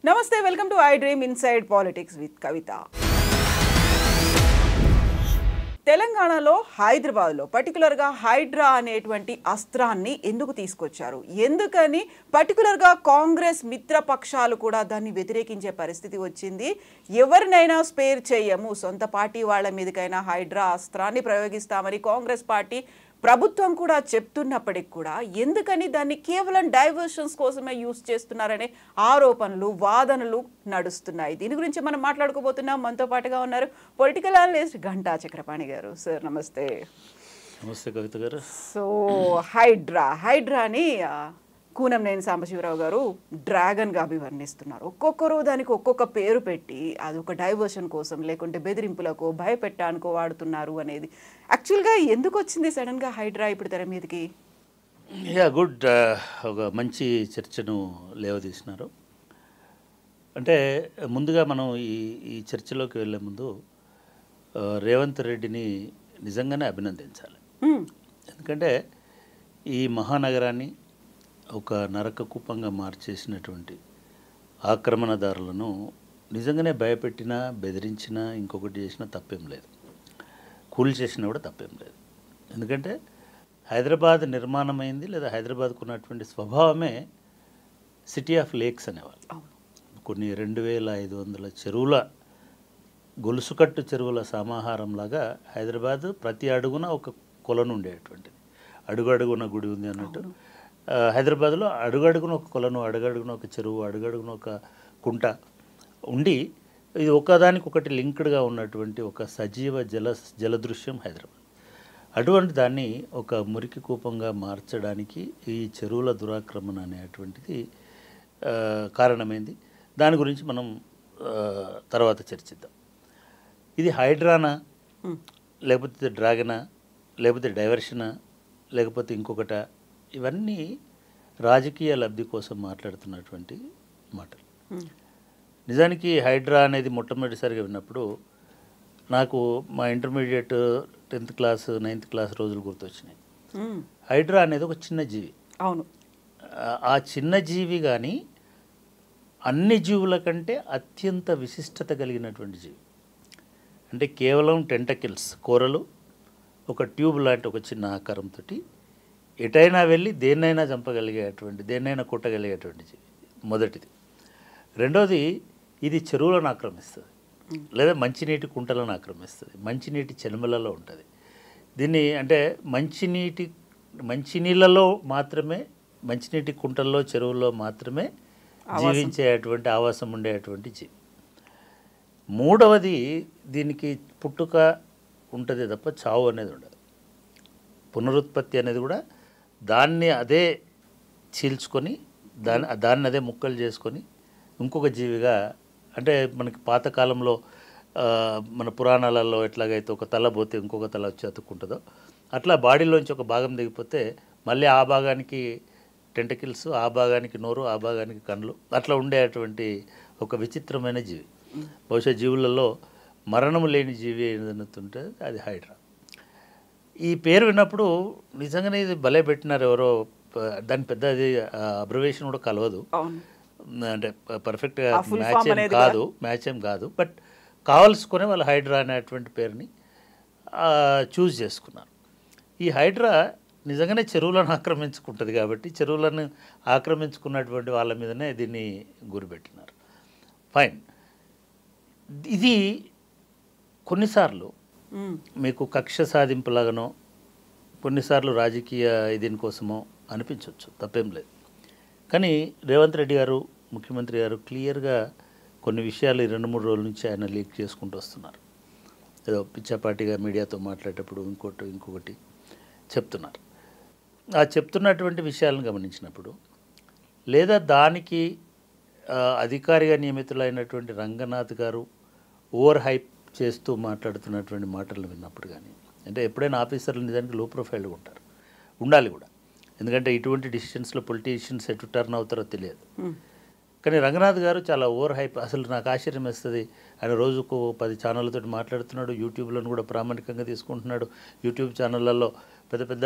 నమస్తే, welcome to I dream inside politics with Kavitha. తెలంగాణలో హైదరాబాద్లో పర్టికులర్గా హైడ్రా అనేటువంటి అస్త్రాన్ని ఎందుకు తీసుకొచ్చారు, ఎందుకని పర్టికులర్గా కాంగ్రెస్ మిత్రపక్షాలు కూడా దాన్ని వ్యతిరేకించే పరిస్థితి వచ్చింది? ఎవరినైనా స్పేర్ చేయము, సొంత పార్టీ వాళ్ళ మీదకైనా హైడ్రా అస్త్రాన్ని ప్రయోగిస్తామని కాంగ్రెస్ పార్టీ ప్రభుత్వం కూడా చెప్తున్నప్పటికి కూడా ఎందుకని దాన్ని కేవలం డైవర్షన్స్ కోసమే యూజ్ చేస్తున్నారనే ఆరోపణలు, వాదనలు నడుస్తున్నాయి. దీని గురించి మనం మాట్లాడుకోబోతున్నాం. మనతో పాటుగా ఉన్నారు పొలిటికల్ అనలిస్ట్ గంటా చక్రపాణి గారు. సార్ నమస్తే. నమస్తే కవిత గారు. సో హైడ్రాని కూనంనేని సాంబశివరావు గారు డ్రాగన్గా అభివర్ణిస్తున్నారు. ఒక్కొక్కరు దానికి ఒక్కొక్క పేరు పెట్టి అది ఒక డైవర్షన్ కోసం, లేకుంటే బెదిరింపులకు, భయపెట్టడానికో వాడుతున్నారు అనేది. యాక్చువల్గా ఎందుకు వచ్చింది సడన్గా హైడ్రా ఇప్పుడు తెర మీదకి? గుడ్, ఒక మంచి చర్చను లేవదీసినారు. అంటే ముందుగా మనం ఈ చర్చలోకి వెళ్ళే ముందు రేవంత్ రెడ్డిని నిజంగానే అభినందించాలి. ఎందుకంటే ఈ మహానగరాన్ని ఒక నరక కూపంగా మార్చేసినటువంటి ఆక్రమణదారులను నిజంగానే భయపెట్టినా, బెదిరించినా, ఇంకొకటి చేసినా తప్పేం లేదు, కూల్ చేసినా కూడా తప్పేం లేదు. ఎందుకంటే హైదరాబాద్ నిర్మాణమైంది, లేదా హైదరాబాద్కు ఉన్నటువంటి స్వభావమే సిటీ ఆఫ్ లేక్స్ అనేవాళ్ళు. కొన్ని 2500 చెరువుల, గొలుసుకట్టు చెరువుల సమాహారంలాగా హైదరాబాద్ ప్రతి అడుగున ఒక కొలను ఉండేటువంటిది. అడుగడుగున గుడి ఉంది అన్నట్టు హైదరాబాద్లో అడుగడుగున ఒక కొలను, అడుగడుగున ఒక చెరువు, అడుగడుగున ఒక కుంట ఉండి ఇది ఒకదానికి ఒకటి లింక్డ్గా ఉన్నటువంటి ఒక సజీవ జలదృశ్యం హైదరాబాద్. అటువంటి దాన్ని ఒక మురికి కూపంగా మార్చడానికి ఈ చెరువుల దురాక్రమణ అనేటువంటిది కారణమైంది. దాని గురించి మనం తర్వాత చర్చిద్దాం. ఇది హైడ్రానా, లేకపోతే డ్రాగనా, లేకపోతే డైవర్షనా, లేకపోతే ఇంకొకట, ఇవన్నీ రాజకీయ లబ్ధి కోసం మాట్లాడుతున్నటువంటి మాటలు. నిజానికి హైడ్రా అనేది మొట్టమొదటిసారిగా విన్నప్పుడు నాకు మా intermediate 10th class 9th class రోజులు గుర్తొచ్చినాయి. హైడ్రా అనేది ఒక చిన్న జీవి. అవును, ఆ చిన్న జీవి కానీ అన్ని జీవుల కంటే అత్యంత విశిష్టత కలిగినటువంటి జీవి. అంటే కేవలం టెంటకిల్స్, కూరలు, ఒక ట్యూబ్ లాంటి ఒక చిన్న ఆకారంతో ఎటైనా వెళ్ళి దేన్నైనా చంపగలిగేటువంటి, దేన్నైనా కొట్టగలిగేటువంటి జీవి మొదటిది. రెండోది, ఇది చెరువులను ఆక్రమిస్తుంది, లేదా మంచినీటి కుంటలను ఆక్రమిస్తుంది, మంచినీటి చెలుమలలో ఉంటుంది. దీన్ని అంటే మంచినీళ్ళలో మాత్రమే, మంచినీటి కుంటల్లో, చెరువుల్లో మాత్రమే జీవించేటువంటి ఆవాసం ఉండేటువంటి జీవి. మూడవది, దీనికి పుట్టుక ఉంటుంది తప్ప చావు అనేది ఉండదు. పునరుత్పత్తి అనేది కూడా దాన్ని అదే చీల్చుకొని, దాన్ని అదే ముక్కలు చేసుకొని ఇంకొక జీవిగా, అంటే మనకి పాతకాలంలో మన పురాణాలలో ఎట్లాగైతే ఒక తల పోతే ఇంకొక తల వచ్చి అతుక్కుంటుందో, అట్లా బాడీలోంచి ఒక భాగం దిగిపోతే మళ్ళీ ఆ భాగానికి టెంటకిల్స్, ఆ భాగానికి నోరు, ఆ భాగానికి కళ్ళు, అట్లా ఉండేటువంటి ఒక విచిత్రమైన జీవి. బహుశా జీవులలో మరణము లేని జీవి ఏదైనా ఉంటే అది హైడ్రా. ఈ పేరు విన్నప్పుడు నిజంగానే ఇది భలే పెట్టినారు ఎవరో, దాని పెద్ద అది అబ్రివేషన్ కూడా కలవదు, అంటే పర్ఫెక్ట్గా మ్యాచ్ ఏం కాదు. బట్ కావాల్సుకునే వాళ్ళు హైడ్రా అనేటువంటి పేరుని చూస్ చేసుకున్నారు. ఈ హైడ్రా నిజంగానే చెరువులను ఆక్రమించుకుంటుంది కాబట్టి చెరువులను ఆక్రమించుకున్నటువంటి వాళ్ళ మీదనే దీన్ని గురిపెట్టినారు. ఫైన్. ఇది కొన్నిసార్లు మీకు కక్ష సాధింపులాగానో, కొన్నిసార్లు రాజకీయ దీనికోసమో అనిపించవచ్చు, తప్పేం లేదు. కానీ రేవంత్ రెడ్డి గారు, ముఖ్యమంత్రి గారు క్లియర్గా కొన్ని విషయాలు 2-3 రోజుల నుంచి ఆయన లీక్ చేసుకుంటూ వస్తున్నారు. ఏదో పిచ్చాపాటిగా మీడియాతో మాట్లాడేటప్పుడు ఇంకొకటి చెప్తున్నారు. ఆ చెప్తున్నటువంటి విషయాలను గమనించినప్పుడు, లేదా దానికి అధికారిగా నియమితులైనటువంటి రంగనాథ్ గారు ఓవర్ హైప్ చేస్తూ మాట్లాడుతున్నటువంటి మాటలు విన్నప్పుడు కానీ, అంటే ఎప్పుడైనా ఆఫీసర్లు నిజానికి లో ప్రొఫైల్గా ఉంటారు, ఉండాలి కూడా. ఎందుకంటే ఇటువంటి డిసిషన్స్లో పొలిటీషియన్స్ ఎటు టర్న్ అవుతారో తెలియదు. కానీ రంగనాథ్ గారు చాలా ఓవర్ హైప్. అసలు నాకు ఆశ్చర్యం వేస్తుంది, ఆయన రోజుకు 10 ఛానళ్ళతో మాట్లాడుతున్నాడు, యూట్యూబ్లను కూడా ప్రామాణికంగా తీసుకుంటున్నాడు, యూట్యూబ్ ఛానళ్ళల్లో పెద్ద పెద్ద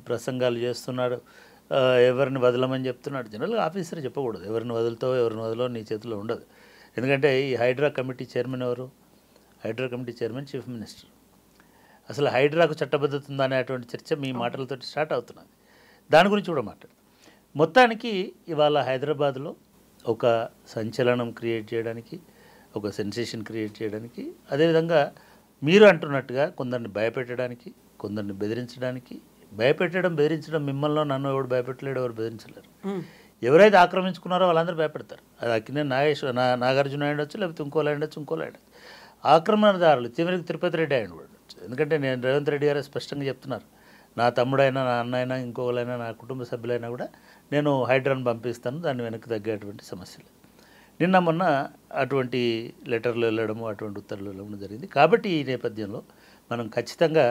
ప్రసంగాలు చేస్తున్నాడు, ఎవరిని వదలమని చెప్తున్నాడు. జనరల్గా ఆఫీసర్ చెప్పకూడదు, ఎవరిని వదులుతావో ఎవరిని వదలో నీ చేతిలో ఉండదు. ఎందుకంటే ఈ హైడ్రా కమిటీ చైర్మన్ ఎవరు? HYDRAA committee chairman chief minister. అసలు హైడ్రాకు చట్టబద్ధత ఉందా అనేటువంటి చర్చ మీ మాటలతో స్టార్ట్ అవుతున్నది. దాని గురించి కూడా మాట్లాడు. మొత్తానికి ఇవాళ హైదరాబాద్లో ఒక సంచలనం క్రియేట్ చేయడానికి, ఒక సెన్సేషన్ క్రియేట్ చేయడానికి, అదేవిధంగా మీరు అంటున్నట్టుగా కొందరిని భయపెట్టడానికి, కొందరిని బెదిరించడానికి. భయపెట్టడం, బెదిరించడం మిమ్మల్ని నన్ను ఎవడు భయపెట్టలేడు, ఎవరు బెదిరించలేరు. ఎవరైతే ఆక్రమించుకున్నారో వాళ్ళందరూ భయపెడతారు. అది అక్కినే నాగార్జున అయ్యొచ్చు, లేకపోతే ఇంకోలా అయ్యొచ్చు, ఇంకోలా అయ్యొచ్చు. ఆక్రమణదారులు చివరికి తిరుపతి రెడ్డి అయ్యి ఉండవచ్చు. ఎందుకంటే నేను రేవంత్ రెడ్డి గారు స్పష్టంగా చెప్తున్నారు, నా తమ్ముడైనా, నా అన్నైనా, ఇంకోలైనా, నా కుటుంబ సభ్యులైనా కూడా నేను హైడ్రాను పంపిస్తాను, దాన్ని వెనక్కి తగ్గేటువంటి సమస్యలు. నిన్న మొన్న అటువంటి లెటర్లు వెళ్ళడము, అటువంటి ఉత్తర్వులు వెళ్ళడం జరిగింది. కాబట్టి ఈ నేపథ్యంలో మనం ఖచ్చితంగా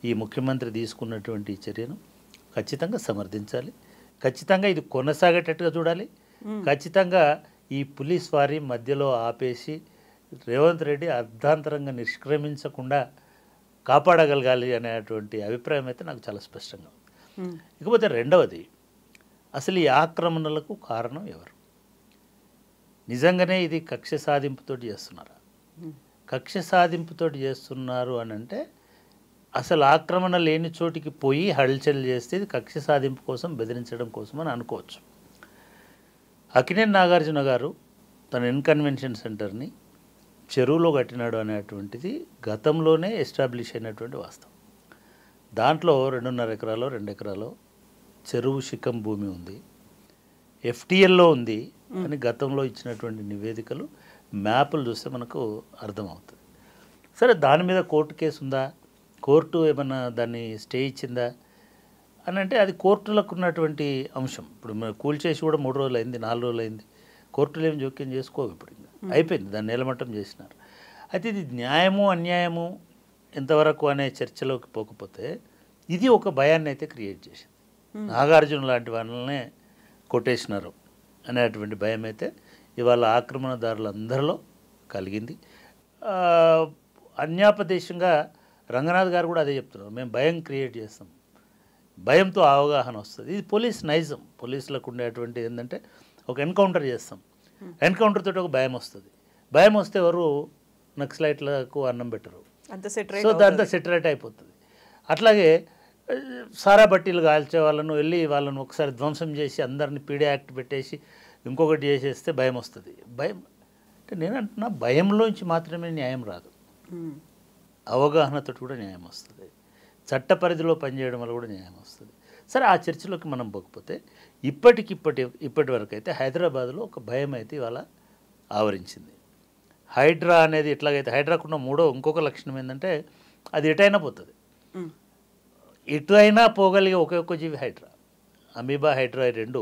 ఈ ముఖ్యమంత్రి తీసుకున్నటువంటి చర్యను ఖచ్చితంగా సమర్థించాలి. ఖచ్చితంగా ఇది కొనసాగేటట్టుగా చూడాలి. ఖచ్చితంగా ఈ పోలీస్ వారి మధ్యలో ఆపేసి రేవంత్ రెడ్డి అర్ధాంతరంగా నిష్క్రమించకుండా కాపాడగలగాలి అనేటువంటి అభిప్రాయం అయితే నాకు చాలా స్పష్టంగా ఉంది. ఇకపోతే రెండవది, అసలు ఈ ఆక్రమణలకు కారణం ఎవరు? నిజంగానే ఇది కక్ష సాధింపుతో చేస్తున్నారా? కక్ష సాధింపుతో చేస్తున్నారు అని అంటే అసలు ఆక్రమణ లేని చోటికి పోయి హల్చల్ చేస్తే ఇది కక్ష సాధింపు కోసం, బెదిరించడం కోసం అని అనుకోవచ్చు. అక్కినేని నాగార్జున గారు తన ఇన్కన్వెన్షన్ సెంటర్ని చెరువులో కట్టినాడు అనేటువంటిది గతంలోనే ఎస్టాబ్లిష్ అయినటువంటి వాస్తవం. దాంట్లో 2.5 ఎకరాలో 2 ఎకరాలో చెరువు శిఖం భూమి ఉంది, ఎఫ్టీఎల్లో ఉంది అని గతంలో ఇచ్చినటువంటి నివేదికలు, మ్యాపులు చూస్తే మనకు అర్థమవుతుంది. సరే, దాని మీద కోర్టు కేసు ఉందా, కోర్టు ఏమన్నా దాన్ని స్టే ఇచ్చిందా అని అంటే అది కోర్టులకు ఉన్నటువంటి అంశం. ఇప్పుడు కూల్చేసి కూడా 3 రోజులు అయింది, 4 రోజులు అయింది, కోర్టులు ఏమి జోక్యం చేసుకోవు. ఇప్పుడు ఇంకా అయిపోయింది, దాన్ని నేలమట్టం చేసినారు. అయితే ఇది న్యాయము అన్యాయము ఎంతవరకు అనే చర్చలోకి పోకపోతే ఇది ఒక భయాన్ని అయితే క్రియేట్ చేసింది. నాగార్జున లాంటి వాళ్ళనే కొట్టేసినారు అనేటువంటి భయం అయితే ఇవాళ ఆక్రమణదారులందరిలో కలిగింది. అన్యాపదేశంగా రంగనాథ్ గారు కూడా అదే చెప్తున్నారు, మేము భయం క్రియేట్ చేస్తాం, భయంతో అవగాహన వస్తుంది. ఇది పోలీస్ నైజం. పోలీసులకు ఉండేటువంటి ఏంటంటే ఒక ఎన్కౌంటర్ చేస్తాం, ఎన్కౌంటర్ తోటి ఒక భయం వస్తుంది. భయం వస్తే ఎవరు నక్సలైట్లకు అన్నం పెట్టరు, సో దాంతో సెటరేట్ అయిపోతుంది. అట్లాగే సారా బట్టీలు కాల్చే వాళ్ళను వెళ్ళి వాళ్ళను ఒకసారి ధ్వంసం చేసి అందరిని పీడే యాక్ట్ పెట్టేసి ఇంకొకటి చేసేస్తే భయం వస్తుంది. భయం అంటే నేను అంటున్నా, భయంలోంచి మాత్రమే న్యాయం రాదు, అవగాహనతో కూడా న్యాయం వస్తుంది, చట్ట పరిధిలో పనిచేయడం వల్ల కూడా న్యాయం వస్తుంది. సరే, ఆ చర్చలోకి మనం పోకపోతే ఇప్పటి వరకు అయితే హైదరాబాద్లో ఒక భయం అయితే ఇవాళ ఆవరించింది. హైడ్రా అనేది ఎట్లాగైతే హైడ్రాకున్న ఇంకొక లక్షణం ఏంటంటే అది ఎటైనా పోతుంది, ఎటు అయినా పోగలిగే ఒకే జీవి హైడ్రా. అమీబా, హైడ్రా రెండు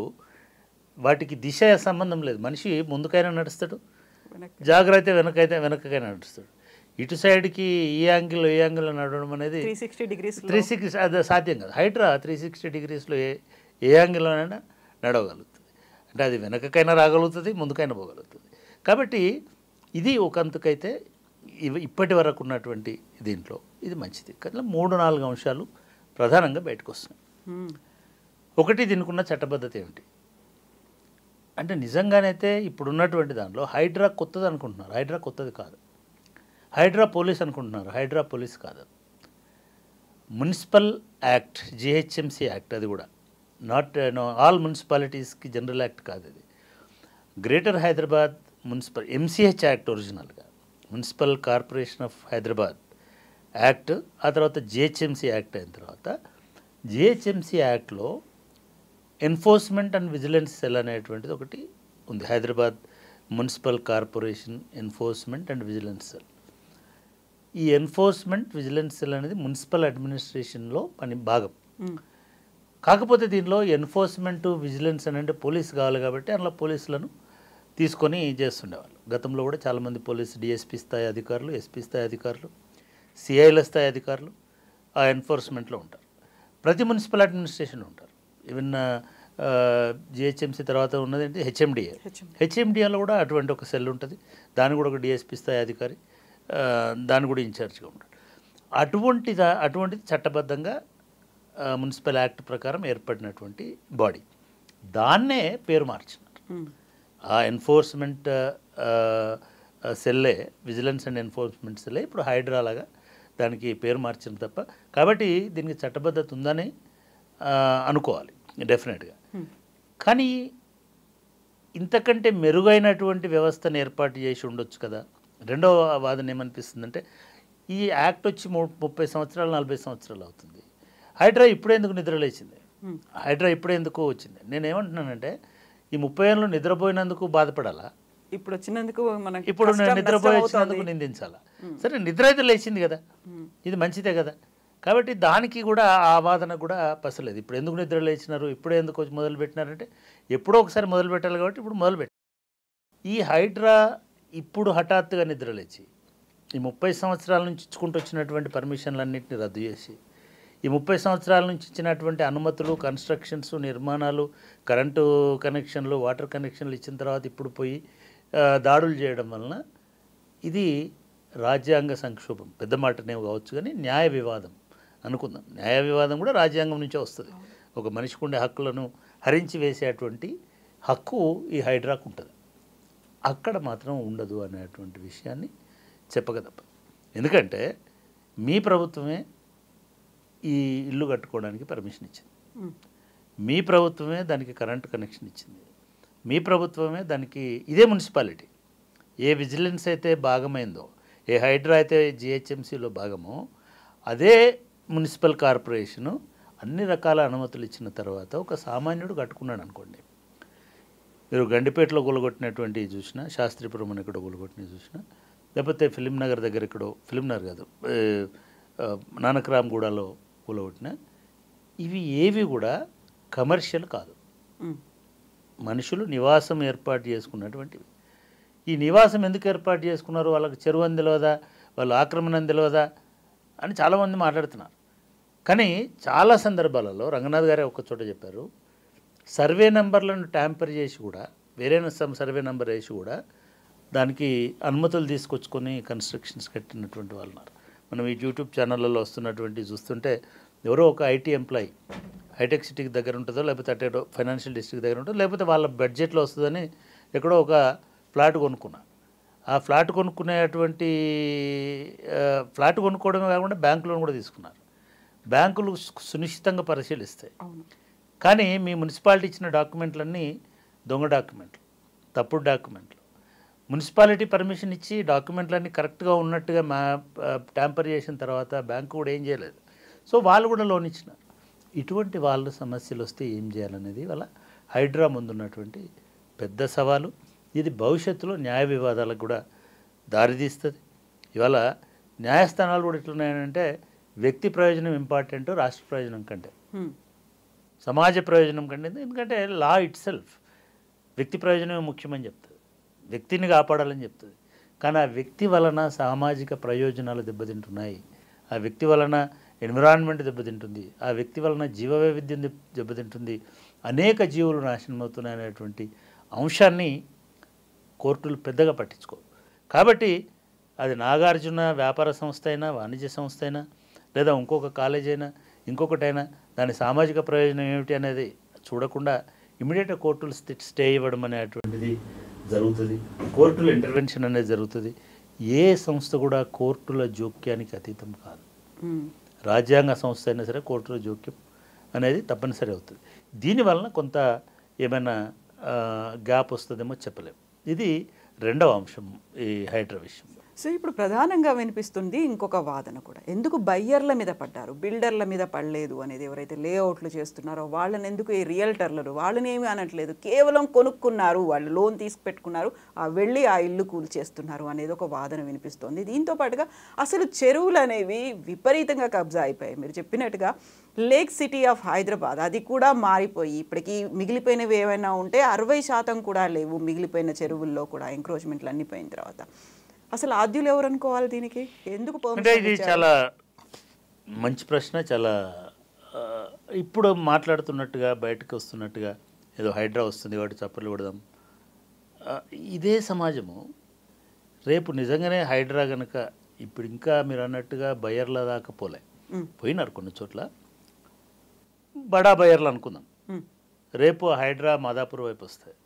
వాటికి దిశ సంబంధం లేదు. మనిషి ముందుకైనా నడుస్తాడు, జాగ్రత్త వెనకకైనా నడుస్తాడు. ఇటు సైడ్కి ఈ యాంగిల్లో నడవడం అనేది 360 అది సాధ్యం కాదు. హైడ్రా 360 డిగ్రీస్లో ఏ యాంగిల్లోనైనా నడవగలుగుతుంది. అంటే అది వెనకకైనా రాగలుగుతుంది, ముందుకైనా పోగలుగుతుంది. కాబట్టి ఇది ఒకంతకైతే ఇప్పటి వరకు ఉన్నటువంటి దీంట్లో ఇది మంచిది. కానీ 3-4 అంశాలు ప్రధానంగా బయటకు వస్తున్నాయి. ఒకటి, దీనికున్న చట్టబద్ధత ఏమిటి అంటే నిజంగానైతే ఇప్పుడున్నటువంటి దాంట్లో హైడ్రా కొత్తది అనుకుంటున్నారు. హైడ్రా కొత్తది కాదు. హైడ్రా పోలీస్ అనుకుంటున్నారు. హైడ్రా పోలీస్ కాదు, మున్సిపల్ యాక్ట్, జిహెచ్ఎంసీ యాక్ట్. అది కూడా నాట్ ఆల్ మున్సిపాలిటీస్కి జనరల్ యాక్ట్ కాదు. అది greater Hyderabad municipal MCH act ఒరిజినల్గా, municipal corporation of Hyderabad act. ఆ తర్వాత జిహెచ్ఎంసీ యాక్ట్ అయిన తర్వాత జిహెచ్ఎంసీ యాక్ట్లో ఎన్ఫోర్స్మెంట్ అండ్ విజిలెన్స్ సెల్ అనేటువంటిది ఒకటి ఉంది. Hyderabad municipal corporation enforcement and vigilance cell. ఈ ఎన్ఫోర్స్మెంట్ విజిలెన్స్ సెల్ అనేది మున్సిపల్ అడ్మినిస్ట్రేషన్లో భాగం. కాకపోతే దీనిలో ఎన్ఫోర్స్మెంట్ విజిలెన్స్ అని అంటే పోలీసు కావాలి కాబట్టి అందులో పోలీసులను తీసుకొని చేస్తుండేవాళ్ళు. గతంలో కూడా చాలామంది పోలీసు డిఎస్పీ స్థాయి అధికారులు, ఎస్పీ స్థాయి అధికారులు, సిఐల స్థాయి అధికారులు ఆ ఎన్ఫోర్స్మెంట్లో ఉంటారు. ప్రతి మున్సిపల్ అడ్మినిస్ట్రేషన్ ఉంటారు. ఈవెన్ జిహెచ్ఎంసీ తర్వాత ఉన్నది ఏంటి హెచ్ఎండిఏ. హెచ్ఎండిఏలో కూడా అటువంటి ఒక సెల్ ఉంటుంది. దాని కూడా ఒక డిఎస్పీ స్థాయి అధికారి, దాని కూడా ఇన్ఛార్జ్గా ఉంటాడు. అటువంటిది చట్టబద్ధంగా మున్సిపల్ యాక్ట్ ప్రకారం ఏర్పడినటువంటి బాడీ. దాన్నే పేరు మార్చినారు. ఆ ఎన్ఫోర్స్మెంట్ సెల్లే, విజిలెన్స్ అండ్ ఎన్ఫోర్స్మెంట్ సెల్లే ఇప్పుడు హైడ్రా లాగా దానికి పేరు మార్చిన తప్ప. కాబట్టి దీనికి చట్టబద్ధత ఉందని అనుకోవాలి డెఫినెట్గా. కానీ ఇంతకంటే మెరుగైనటువంటి వ్యవస్థను ఏర్పాటు చేసి ఉండొచ్చు కదా. రెండవ వాదన ఏమనిపిస్తుందంటే, ఈ యాక్ట్ వచ్చి 30 సంవత్సరాలు 40 సంవత్సరాలు అవుతుంది. హైడ్రా ఇప్పుడే ఎందుకు నిద్రలేచింది? హైడ్రా ఇప్పుడే ఎందుకు వచ్చింది? నేనేమంటున్నానంటే, ఈ 30 ఏళ్ళు నిద్రపోయినందుకు బాధపడాలా? ఇప్పుడు వచ్చినందుకు ఇప్పుడు నిద్రపోయి వచ్చినందుకు నిందించాలా? సరే, నిద్ర అయితే లేచింది కదా, ఇది మంచిదే కదా. కాబట్టి దానికి కూడా ఆ వాదన కూడా పసలేదు. ఇప్పుడు ఎందుకు నిద్ర లేచినారు, ఇప్పుడే ఎందుకు మొదలు పెట్టినారంటే, ఎప్పుడో ఒకసారి మొదలు పెట్టాలి కాబట్టి ఇప్పుడు మొదలుపెట్టారు. ఈ హైడ్రా ఇప్పుడు హఠాత్తుగా నిద్రలేచి ఈ 30 సంవత్సరాల నుంచి ఇచ్చుకుంటూ వచ్చినటువంటి పర్మిషన్లన్నింటినీ రద్దు చేసి, ఈ 30 సంవత్సరాల నుంచి ఇచ్చినటువంటి అనుమతులు, కన్స్ట్రక్షన్స్, నిర్మాణాలు, కరెంటు కనెక్షన్లు, వాటర్ కనెక్షన్లు ఇచ్చిన తర్వాత ఇప్పుడు పోయి దాడులు చేయడం వలన ఇది రాజ్యాంగ సంక్షోభం. పెద్ద మాటనే కావచ్చు, కానీ న్యాయ వివాదం అనుకుందాం. న్యాయ వివాదం కూడా రాజ్యాంగం నుంచే వస్తుంది. ఒక మనిషికి ఉండే హక్కులను హరించి వేసేటువంటి హక్కు ఈ హైడ్రాకు ఉంటుంది. అక్కడ మాత్రం ఉండదు అనేటువంటి విషయాన్ని చెప్పగదప్ప. ఎందుకంటే మీ ప్రభుత్వమే ఈ ఇల్లు కట్టుకోవడానికి పర్మిషన్ ఇచ్చింది, మీ ప్రభుత్వమే దానికి కరెంటు కనెక్షన్ ఇచ్చింది, మీ ప్రభుత్వమే దానికి, ఇదే మున్సిపాలిటీ ఏ విజిలెన్స్ అయితే భాగమైందో, ఏ హైడ్రా అయితే జిహెచ్ఎంసీలో భాగమో, అదే మున్సిపల్ కార్పొరేషను అన్ని రకాల అనుమతులు ఇచ్చిన తర్వాత ఒక సామాన్యుడు కట్టుకున్నాడు అనుకోండి. మీరు గండిపేటలో గొలగొట్టినటువంటి చూసినా, శాస్త్రీపురం అని ఎక్కడో గొలగొట్టినవి చూసినా, లేకపోతే ఫిలిం నగర్ దగ్గర ఎక్కడో, ఫిలిం నగర్ కాదు, నానక్రామ్గూడలో కూలగొట్టిన, ఇవి ఏవి కూడా కమర్షియల్ కాదు, మనుషులు నివాసం ఏర్పాటు చేసుకున్నటువంటివి. ఈ నివాసం ఎందుకు ఏర్పాటు చేసుకున్నారు? వాళ్ళకి చెరువు అని తెలియదా, వాళ్ళు ఆక్రమణ అని తెలియదా అని చాలామంది మాట్లాడుతున్నారు. కానీ చాలా సందర్భాలలో రంగనాథ్ గారే ఒక చోట చెప్పారు, సర్వే నెంబర్లను ట్యాంపర్ చేసి కూడా, వేరే సర్వే నెంబర్ వేసి కూడా దానికి అనుమతులు తీసుకొచ్చుకొని కన్స్ట్రక్షన్స్ కట్టినటువంటి వాళ్ళు ఉన్నారు. మనం ఈ యూట్యూబ్ ఛానళ్ళలో వస్తున్నటువంటి చూస్తుంటే, ఎవరో ఒక ఐటీ ఎంప్లాయీ హైటెక్ సిటీకి దగ్గర ఉంటుందో, లేకపోతే అటు ఫైనాన్షియల్ డిస్ట్రిక్ట్ దగ్గర ఉంటుందో, లేకపోతే వాళ్ళ బడ్జెట్లో వస్తుందని ఎక్కడో ఒక ఫ్లాట్ కొనుక్కున్నారు. ఆ ఫ్లాట్ కొనుక్కునేటువంటి ఫ్లాట్ కొనుక్కోవడమే కాకుండా బ్యాంకు లోన్ కూడా తీసుకున్నారు. బ్యాంకులు సునిశ్చితంగా పరిశీలిస్తాయి. కానీ మీ మున్సిపాలిటీ ఇచ్చిన డాక్యుమెంట్లన్నీ దొంగ డాక్యుమెంట్లు, తప్పుడు డాక్యుమెంట్లు. మున్సిపాలిటీ పర్మిషన్ ఇచ్చి డాక్యుమెంట్లన్నీ కరెక్ట్గా ఉన్నట్టుగా ట్యాంపర్ చేసిన తర్వాత బ్యాంకు కూడా ఏం చేయలేదు. సో వాళ్ళు కూడా లోన్ ఇచ్చినారు. ఇటువంటి వాళ్ళ సమస్యలు వస్తే ఏం చేయాలనేది వాళ్ళ హైడ్రా ముందున్నటువంటి పెద్ద సవాలు. ఇది భవిష్యత్తులో న్యాయ వివాదాలకు కూడా దారితీస్తుంది. ఇవాళ న్యాయస్థానాలు కూడా ఎట్లున్నాయంటే, వ్యక్తి ప్రయోజనం ఇంపార్టెంట్ రాష్ట్ర ప్రయోజనం కంటే, సమాజ ప్రయోజనం కంటే. ఎందుకంటే లా ఇట్ సెల్ఫ్ వ్యక్తి ప్రయోజనమే ముఖ్యమని చెప్తుంది, వ్యక్తిని కాపాడాలని చెప్తుంది. కానీ ఆ వ్యక్తి వలన సామాజిక ప్రయోజనాలు దెబ్బతింటున్నాయి, ఆ వ్యక్తి వలన ఎన్విరాన్మెంట్ దెబ్బతింటుంది, ఆ వ్యక్తి వలన జీవ వైవిధ్యం దెబ్బతింటుంది, అనేక జీవులు నాశనం అవుతున్నాయి అనేటువంటి అంశాన్ని కోర్టులు పెద్దగా పట్టించుకోవు. కాబట్టి అది నాగార్జున వ్యాపార సంస్థ అయినా, వాణిజ్య సంస్థ అయినా, లేదా ఇంకొక కాలేజ్ అయినా, ఇంకొకటైనా, దాని సామాజిక ప్రయోజనం ఏమిటి అనేది చూడకుండా ఇమీడియట్గా కోర్టులు స్టే ఇవ్వడం అనేటువంటిది జరుగుతుంది. కోర్టుల ఇంటర్వెన్షన్ అనేది జరుగుతుంది. ఏ సంస్థ కూడా కోర్టుల జోక్యానికి అతీతం కాదు. రాజ్యాంగ సంస్థ అయినా సరే కోర్టుల జోక్యం అనేది తప్పనిసరి అవుతుంది. దీనివలన కొంత ఏమైనా గ్యాప్ వస్తుందేమో చెప్పలేము. ఇది రెండవ అంశం ఈ హైడ్రా విషయం. సో ఇప్పుడు ప్రధానంగా వినిపిస్తుంది ఇంకొక వాదన కూడా, ఎందుకు బయ్యర్ల మీద పడ్డారు, బిల్డర్ల మీద పడలేదు అనేది. ఎవరైతే లేఅవుట్లు చేస్తున్నారో వాళ్ళని ఎందుకు, ఈ రియల్టర్లు వాళ్ళని ఏమీ అనట్లేదు, కేవలం కొనుక్కున్నారు, వాళ్ళు లోన్ తీసుకు పెట్టుకున్నారు, వెళ్ళి ఆ ఇల్లు కూల్చేస్తున్నారు అనేది ఒక వాదన వినిపిస్తుంది. దీంతో పాటుగా అసలు చెరువులు అనేవి విపరీతంగా కబ్జా అయిపోయాయి. మీరు చెప్పినట్టుగా లేక్ సిటీ ఆఫ్ హైదరాబాద్ అది కూడా మారిపోయి ఇప్పటికీ మిగిలిపోయినవి ఏమైనా ఉంటే 60% కూడా లేవు మిగిలిపోయిన చెరువుల్లో కూడా, ఎంక్రోచ్మెంట్లు అన్నీ పోయిన తర్వాత. అసలు ఆద్యులు ఎవరు అనుకోవాలి దీనికి? ఎందుకు? అంటే ఇది చాలా మంచి ప్రశ్న. చాలా ఇప్పుడు మాట్లాడుతున్నట్టుగా, బయటకు వస్తున్నట్టుగా ఏదో హైడ్రా వస్తుంది కాబట్టి చప్పట్లు కొడదాం, ఇదే సమాజము రేపు నిజంగానే హైడ్రా కనుక, ఇప్పుడు ఇంకా మీరు అన్నట్టుగా బయర్ల దాకా పోయినారు కొన్ని చోట్ల. బడా బయర్లు అనుకుందాం. ఉమ్, రేపు హైడ్రా మాదాపూర్ వైపు వస్తాయి,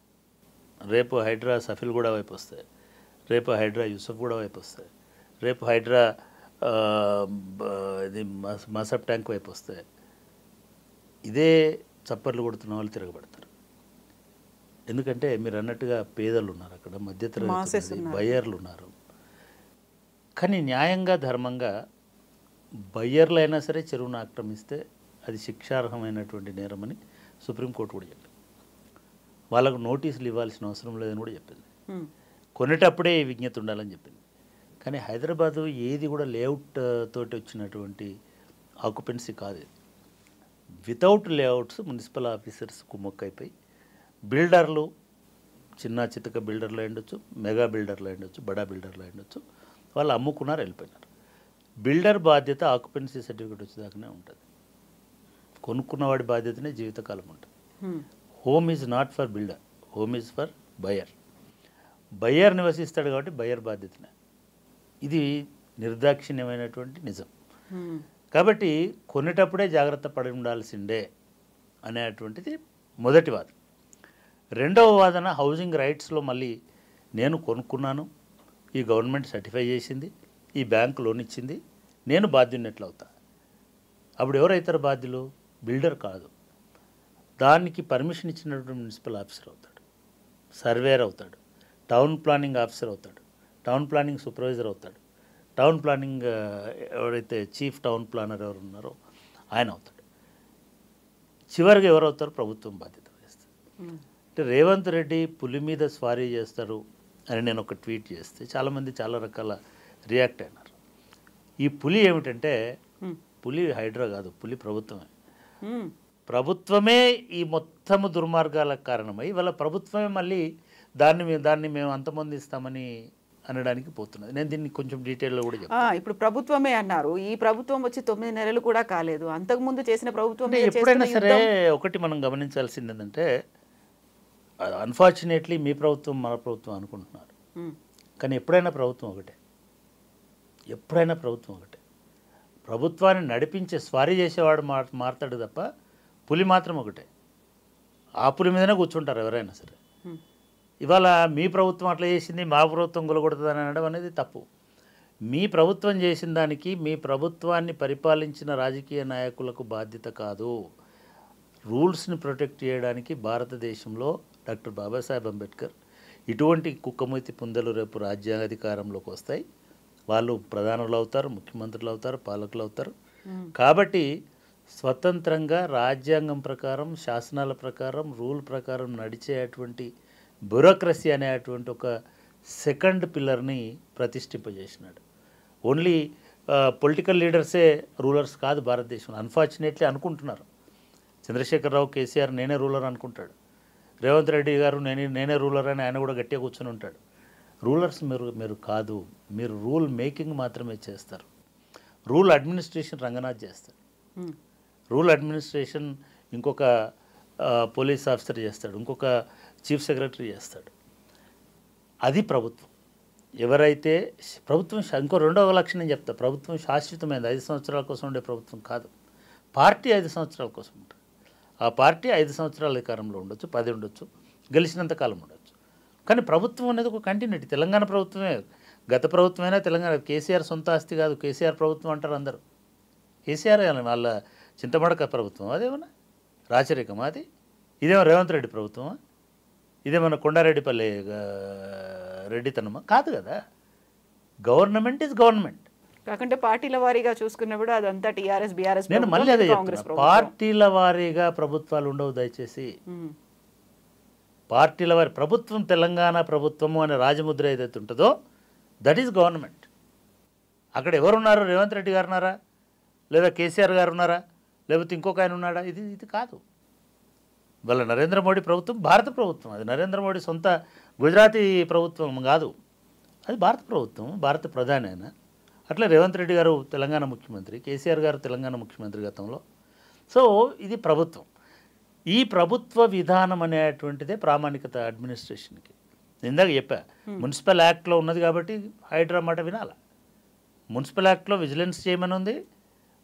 రేపు హైడ్రా సఫిల్గూడ వైపు వస్తాయి, రేపు హైడ్రా యూసఫ్గూడ వైపు వస్తాయి, రేపు హైడ్రా ఇది మసబ్ ట్యాంక్ వైపు వస్తాయి. ఇదే చప్పర్లు కొడుతున్న వాళ్ళు తిరగబడతారు. ఎందుకంటే మీరు అన్నట్టుగా పేదలు ఉన్నారు అక్కడ, మధ్యతరగతి బయ్యర్లు ఉన్నారు. కానీ న్యాయంగా ధర్మంగా బయ్యర్లు అయినా సరే చెరువును ఆక్రమిస్తే అది శిక్షార్హమైనటువంటి నేరమని సుప్రీంకోర్టు కూడా చెప్పింది. వాళ్ళకు నోటీసులు ఇవ్వాల్సిన అవసరం లేదని కూడా చెప్పింది. కొనేటప్పుడే విజ్ఞత ఉండాలని చెప్పింది. కానీ హైదరాబాదు ఏది కూడా లేఅవుట్ తోటి వచ్చినటువంటి ఆక్యుపెన్సీ కాదు ఇది. వితౌట్ లేఅవుట్స్ మున్సిపల్ ఆఫీసర్స్ కుమ్మక్కైపోయి బిల్డర్లు, చిన్న చితక బిల్డర్లు ఉండొచ్చు, మెగా బిల్డర్లు ఉండొచ్చు, బడా బిల్డర్లు ఉండొచ్చు, వాళ్ళు అమ్ముకున్నారు, వెళ్ళిపోయినారు. బిల్డర్ బాధ్యత ఆక్యుపెన్సీ సర్టిఫికేట్ వచ్చేదాకానే ఉంటుంది. కొనుక్కున్నవాడి బాధ్యతనే జీవితకాలం ఉంటుంది. Home is not for builder, home is for buyer. Buyer నివసిస్తాడు కాబట్టి బయ్యర్ బాధ్యతనే. ఇది నిర్దాక్షిణ్యమైనటువంటి నిజం. కాబట్టి కొనేటప్పుడే జాగ్రత్త పడి ఉండాల్సిందే అనేటువంటిది మొదటి వాదన. రెండవ వాదన హౌసింగ్ రైట్స్లో మళ్ళీ నేను కొనుక్కున్నాను, ఈ గవర్నమెంట్ సర్టిఫై చేసింది, ఈ బ్యాంకు లోన్ ఇచ్చింది, నేను బాధ్యున్నట్లు అవుతా. అప్పుడు ఎవరైతారు బాధ్యులు? బిల్డర్ కాదు, దానికి పర్మిషన్ ఇచ్చినటువంటి మున్సిపల్ ఆఫీసర్ అవుతాడు, సర్వేయర్ అవుతాడు, టౌన్ ప్లానింగ్ ఆఫీసర్ అవుతాడు, టౌన్ ప్లానింగ్ సూపర్వైజర్ అవుతాడు, టౌన్ ప్లానింగ్ ఎవరైతే చీఫ్ టౌన్ ప్లానర్ ఎవరు ఉన్నారో ఆయన అవుతాడు. చివరిగా ఎవరు అవుతారు? ప్రభుత్వం బాధ్యత వహిస్తుంది. అంటే రేవంత్ రెడ్డి పులి మీద స్వారీ చేస్తారు అని నేను ఒక ట్వీట్ చేస్తే చాలామంది చాలా రకాల రియాక్ట్ అయినారు. ఈ పులి ఏమిటంటే పులి హైడ్రా కాదు, పులి ప్రభుత్వమే. ప్రభుత్వమే ఈ మొత్తము దుర్మార్గాలకు కారణమై ఇవాళ ప్రభుత్వమే మళ్ళీ దాన్ని మేము అంతమొందిస్తామని అనడానికి పోతున్నది. నేను దీన్ని కొంచెం డీటెయిల్లో కూడా చెప్తాను. ఇప్పుడు ప్రభుత్వమే అన్నారు, ఈ ప్రభుత్వం వచ్చి 9 నెలలు కూడా కాలేదు. అంతకుముందు చేసిన ప్రభుత్వం ఎప్పుడైనా సరే ఒకటి మనం గమనించాల్సింది ఏంటంటే, అన్ఫార్చునేట్లీ మీ ప్రభుత్వం మన ప్రభుత్వం అనుకుంటున్నారు, కానీ ఎప్పుడైనా ప్రభుత్వం ఒకటే, ఎప్పుడైనా ప్రభుత్వం ఒకటే. ప్రభుత్వాన్ని నడిపించే స్వారీ చేసేవాడు మారతాడు తప్ప పులి మాత్రం ఒకటే. ఆ పులి మీదనే కూర్చుంటారు ఎవరైనా సరే. ఇవాళ మీ ప్రభుత్వం అట్లా చేసింది, మా ప్రభుత్వం గులగొడుతుందని అనడం అనేది తప్పు. మీ ప్రభుత్వం చేసిన దానికి మీ ప్రభుత్వాన్ని పరిపాలించిన రాజకీయ నాయకులకు బాధ్యత కాదు. రూల్స్ని ప్రొటెక్ట్ చేయడానికి భారతదేశంలో డాక్టర్ బాబాసాహెబ్ అంబేద్కర్ ఇటువంటి కుక్కమూతి పుందలు రేపు రాజ్యాంగాధికారంలోకి వస్తాయి, వాళ్ళు ప్రధానులు అవుతారు, ముఖ్యమంత్రులు అవుతారు, పాలకులు అవుతారు. కాబట్టి స్వతంత్రంగా రాజ్యాంగం ప్రకారం, శాసనాల ప్రకారం, రూల్ ప్రకారం నడిచేటువంటి బ్యూరోక్రసీ అనేటువంటి ఒక సెకండ్ పిల్లర్ని ప్రతిష్ఠింపజేసినాడు. ఓన్లీ పొలిటికల్ లీడర్సే రూలర్స్ కాదు భారతదేశంలో. అన్ఫార్చునేట్లీ అనుకుంటున్నారు. చంద్రశేఖరరావు, కేసీఆర్ నేనే రూలర్ అనుకుంటాడు. రేవంత్ రెడ్డి గారు నేనే రూలర్ అని ఆయన కూడా గట్టిగా కూర్చొని ఉంటాడు. రూలర్స్ మీరు కాదు, మీరు రూల్ మేకింగ్ మాత్రమే చేస్తారు. రూల్ అడ్మినిస్ట్రేషన్ రంగనాథ్ చేస్తాడు, రూల్ అడ్మినిస్ట్రేషన్ ఇంకొక పోలీస్ ఆఫీసర్ చేస్తాడు, ఇంకొక చీఫ్ సెక్రటరీ చేస్తాడు. అది ప్రభుత్వం. ఎవరైతే ప్రభుత్వం ఇంకో రెండవ లక్షణం చెప్తా, ప్రభుత్వం శాశ్వతమైనది, 5 సంవత్సరాల కోసం ఉండే ప్రభుత్వం కాదు. పార్టీ 5 సంవత్సరాల కోసం ఉంటుంది. ఆ పార్టీ 5 సంవత్సరాల అధికారంలో ఉండొచ్చు, 10 ఉండొచ్చు, గెలిచినంత కాలం ఉండొచ్చు. కానీ ప్రభుత్వం అనేది ఒక కంటిన్యూటీ. తెలంగాణ ప్రభుత్వమే, గత ప్రభుత్వమైనా తెలంగాణ, కేసీఆర్ సొంత ఆస్తి కాదు, కేసీఆర్ ప్రభుత్వం అంటారు అందరూ. కేసీఆర్ వాళ్ళ చింతమడక ప్రభుత్వం అదేమన్నా రాచరికమా? అది ఇదేమో రేవంత్ రెడ్డి ప్రభుత్వమా? ఇదేమన్నా కొండారెడ్డిపల్లి రెడ్డితనమా? కాదు కదా. Government is government. కాకుంటే పార్టీల వారీగా చూసుకున్నప్పుడు అదంతా టీఆర్ఎస్ బీఆర్ఎస్. నేను మళ్ళీ అదే చెప్తున్నా, పార్టీల వారీగా ప్రభుత్వాలు ఉండవు దయచేసి. పార్టీల వారి ప్రభుత్వం, తెలంగాణ ప్రభుత్వము అనే రాజముద్ర ఏదైతే ఉంటుందో దట్ ఈజ్ గవర్నమెంట్. అక్కడ ఎవరున్నారు? రేవంత్ రెడ్డి గారు ఉన్నారా, లేదా కేసీఆర్ గారు ఉన్నారా, లేకపోతే ఇంకొక ఆయన ఉన్నాడా? ఇది కాదు. వాళ్ళ నరేంద్ర మోడీ ప్రభుత్వం భారత ప్రభుత్వం. అది నరేంద్ర మోడీ సొంత గుజరాతీ ప్రభుత్వం కాదు, అది భారత ప్రభుత్వం, భారత ప్రధాని ఆయన. అట్లా రేవంత్ రెడ్డి గారు తెలంగాణ ముఖ్యమంత్రి, కేసీఆర్ గారు తెలంగాణ ముఖ్యమంత్రి గతంలో. సో ఇది ప్రభుత్వం. ఈ ప్రభుత్వ విధానం అనేటువంటిదే ప్రామాణికత అడ్మినిస్ట్రేషన్కి. ఇందాక చెప్పా, మున్సిపల్ యాక్ట్లో ఉన్నది కాబట్టి హైడ్రా మాట వినాలి. మున్సిపల్ యాక్ట్లో విజిలెన్స్ చేయమని ఉంది,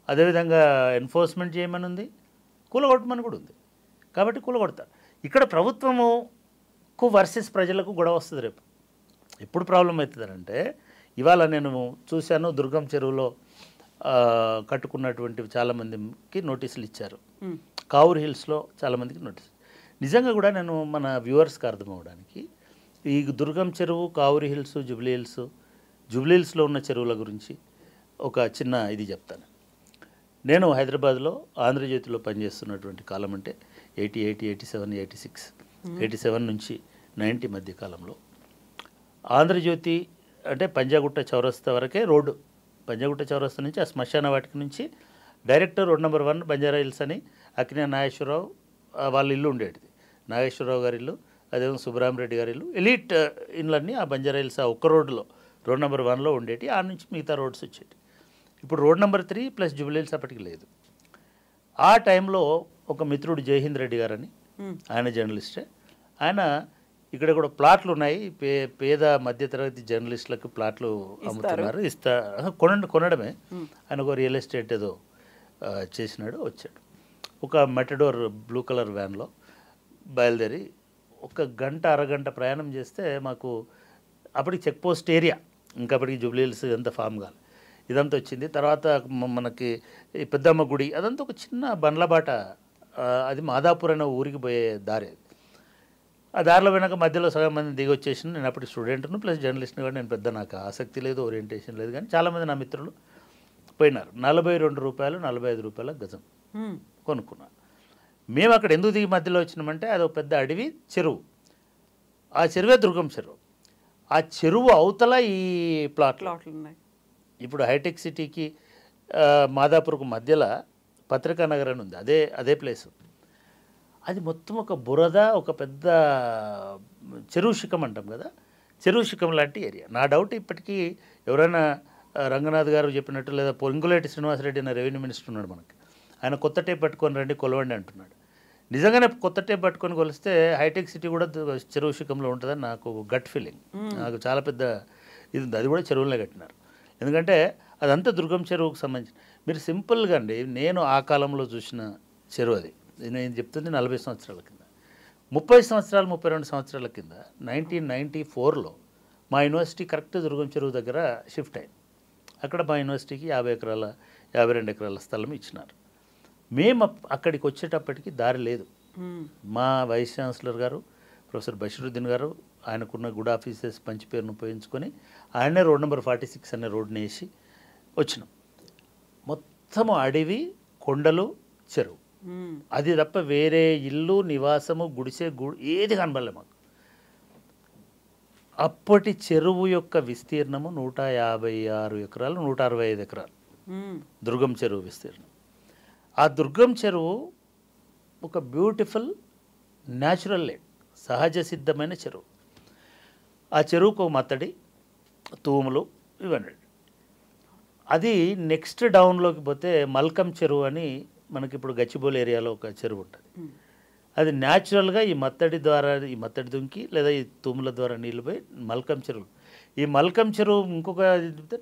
అదేవిధంగా ఎన్ఫోర్స్మెంట్ చేయమని ఉంది, కూలగొట్టమని కూడా ఉంది. కాబట్టి కూలగొడతారు. ఇక్కడ ప్రభుత్వముకు వర్సెస్ ప్రజలకు గొడవ వస్తుంది రేపు. ఎప్పుడు ప్రాబ్లం అవుతుందంటే, ఇవాళ నేను చూశాను దుర్గం చెరువులో కట్టుకున్నటువంటి చాలామందికి నోటీసులు ఇచ్చారు. కావూరు హిల్స్లో చాలామందికి నోటీస్. నిజంగా కూడా నేను మన వ్యూవర్స్కి అర్థం అవ్వడానికి ఈ దుర్గం చెరువు, కావూరు హిల్స్, జూబ్లీహిల్స్లో ఉన్న చెరువుల గురించి ఒక చిన్న ఇది చెప్తాను. నేను హైదరాబాద్లో ఆంధ్రజ్యోతిలో పనిచేస్తున్నటువంటి కాలం అంటే 88, 87, 86, 87 నుంచి 90 మధ్య కాలంలో ఆంధ్రజ్యోతి అంటే పంజాగుట్ట చౌరస్తా వరకే రోడ్డు. పంజాగుట్ట చౌరస్తా నుంచి ఆ శ్మశాన వాటిక నుంచి director road number 1 Banjara hills అని అక్కినే నాగేశ్వరరావు వాళ్ళ ఇల్లు ఉండేది. నాగేశ్వరరావు గారి ఇల్లు, అదేవిధంగా సుబ్రహ్మరెడ్డి గారి ఇల్లు, ఎలీట్ ఇళ్ళన్నీ ఆ బంజారా హిల్స్ ఆ ఒక్క రోడ్లో రోడ్ నెంబర్ 1లో ఉండేటి. ఆ నుంచి మిగతా రోడ్స్ వచ్చేటి. ఇప్పుడు రోడ్ నెంబర్ 3 ప్లస్ జూబ్లీహిల్స్ అప్పటికి లేదు. ఆ టైంలో ఒక మిత్రుడు జయహింద్ రెడ్డి గారని, ఆయన జర్నలిస్టే. ఆయన ఇక్కడ కూడా ప్లాట్లు ఉన్నాయి, పేద మధ్యతరగతి జర్నలిస్టులకు ప్లాట్లు అమ్ముతున్నారు, కొనడమే. ఆయన ఒక రియల్ ఎస్టేట్ ఏదో చేసినాడు, వచ్చాడు. ఒక మెటడోర్ బ్లూ కలర్ వ్యాన్లో బయలుదేరి ఒక గంట అరగంట ప్రయాణం చేస్తే మాకు అప్పటికి చెక్ పోస్ట్ ఏరియా, ఇంకా అప్పటికి జూబ్లీహిల్స్ ఇదంతా ఫామ్ కాదు, ఇదంతా వచ్చింది. తర్వాత మనకి ఈ పెద్దమ్మ గుడి అదంతా ఒక చిన్న బండ్లబాట, అది మాదాపూర్ అనే ఊరికి పోయే దారి. ఆ దారిలో వెనక మధ్యలో సగం మంది దిగి వచ్చేసిన. నేను అప్పుడు స్టూడెంట్ను ప్లస్ జర్నలిస్ట్ని కూడా. నేను పెద్ద నాకు ఆసక్తి లేదు, ఓరియంటేషన్ లేదు, కానీ చాలామంది నా మిత్రులు పోయినారు. 42 రూపాయలు 45 రూపాయల గజం కొనుక్కున్నాను. మేము అక్కడ ఎందుకు దిగి మధ్యలో వచ్చినామంటే అది ఒక పెద్ద అడవి, చెరువు. ఆ చెరువే దుర్గం చెరువు. ఆ చెరువు అవతల ఈ ప్లాట్లు ఉన్నాయి. ఇప్పుడు హైటెక్ సిటీకి మాదాపూర్కు మధ్యలో పత్రికా నగర్ అని ఉంది, అదే ప్లేసు. అది మొత్తం ఒక బురద, ఒక పెద్ద చెరువు శిఖం అంటాం కదా, చెరువు శిఖం లాంటి ఏరియా. నా డౌట్ ఇప్పటికీ ఎవరైనా రంగనాథ్ గారు చెప్పినట్టు, లేదా పొంగులేటి శ్రీనివాసరెడ్డి అనే రెవెన్యూ మినిస్టర్ ఉన్నాడు మనకి, ఆయన కొత్త టేప్ పట్టుకొని రండి కొలవండి అంటున్నాడు. నిజంగానే కొత్త టేప్ పట్టుకొని కొలిస్తే హైటెక్ సిటీ కూడా చెరువు శిఖంలో ఉంటుందని నాకు గట్ ఫీలింగ్. నాకు చాలా పెద్ద ఇది ఉంది. అది కూడా చెరువులనే కట్టినారు. ఎందుకంటే అదంతా దుర్గం చెరువుకు సంబంధించి. మీరు సింపుల్గా అండి, నేను ఆ కాలంలో చూసిన చెరువు అది. నేను చెప్తుంది 40 సంవత్సరాల కింద, 30 సంవత్సరాలు 32 సంవత్సరాల కింద 1994లో మా యూనివర్సిటీ కరెక్ట్ దుర్గం చెరువు దగ్గర షిఫ్ట్ అయింది. అక్కడ మా యూనివర్సిటీకి 52 ఎకరాల స్థలం ఇచ్చినారు. మేము అక్కడికి వచ్చేటప్పటికి దారి లేదు. మా వైస్ ఛాన్సలర్ గారు ప్రొఫెసర్ బషీరుద్దీన్ గారు ఆయనకున్న గుడ్ ఆఫీసెస్ పంచి పేరును ఉపయోగించుకొని ఆయనే రోడ్ నెంబర్ 46 అనే రోడ్ని వేసి వచ్చినాం. మొత్తము అడవి, కొండలు, చెరువు, అది తప్ప వేరే ఇల్లు, నివాసము, గుడిసె ఏది కనబడలే మాకు. అప్పటి చెరువు యొక్క విస్తీర్ణము 156 ఎకరాలు, 165 ఎకరాలు దుర్గం చెరువు విస్తీర్ణం. ఆ దుర్గం చెరువు ఒక బ్యూటిఫుల్ న్యాచురల్ లేక్, సహజ సిద్ధమైన చెరువు. ఆ చెరువుకు మత్తడి, తూములు ఇవన్నీ. అది నెక్స్ట్ డౌన్లోకి పోతే మల్కం చెరువు అని మనకి ఇప్పుడు గచ్చిబౌలి ఏరియాలో ఒక చెరువు ఉంటుంది. అది న్యాచురల్గా ఈ మత్తడి ద్వారా, ఈ మత్తడి దుంకి లేదా ఈ తూముల ద్వారా నీళ్ళు పోయి మల్కం చెరువు. ఈ మల్కం చెరువు ఇంకొక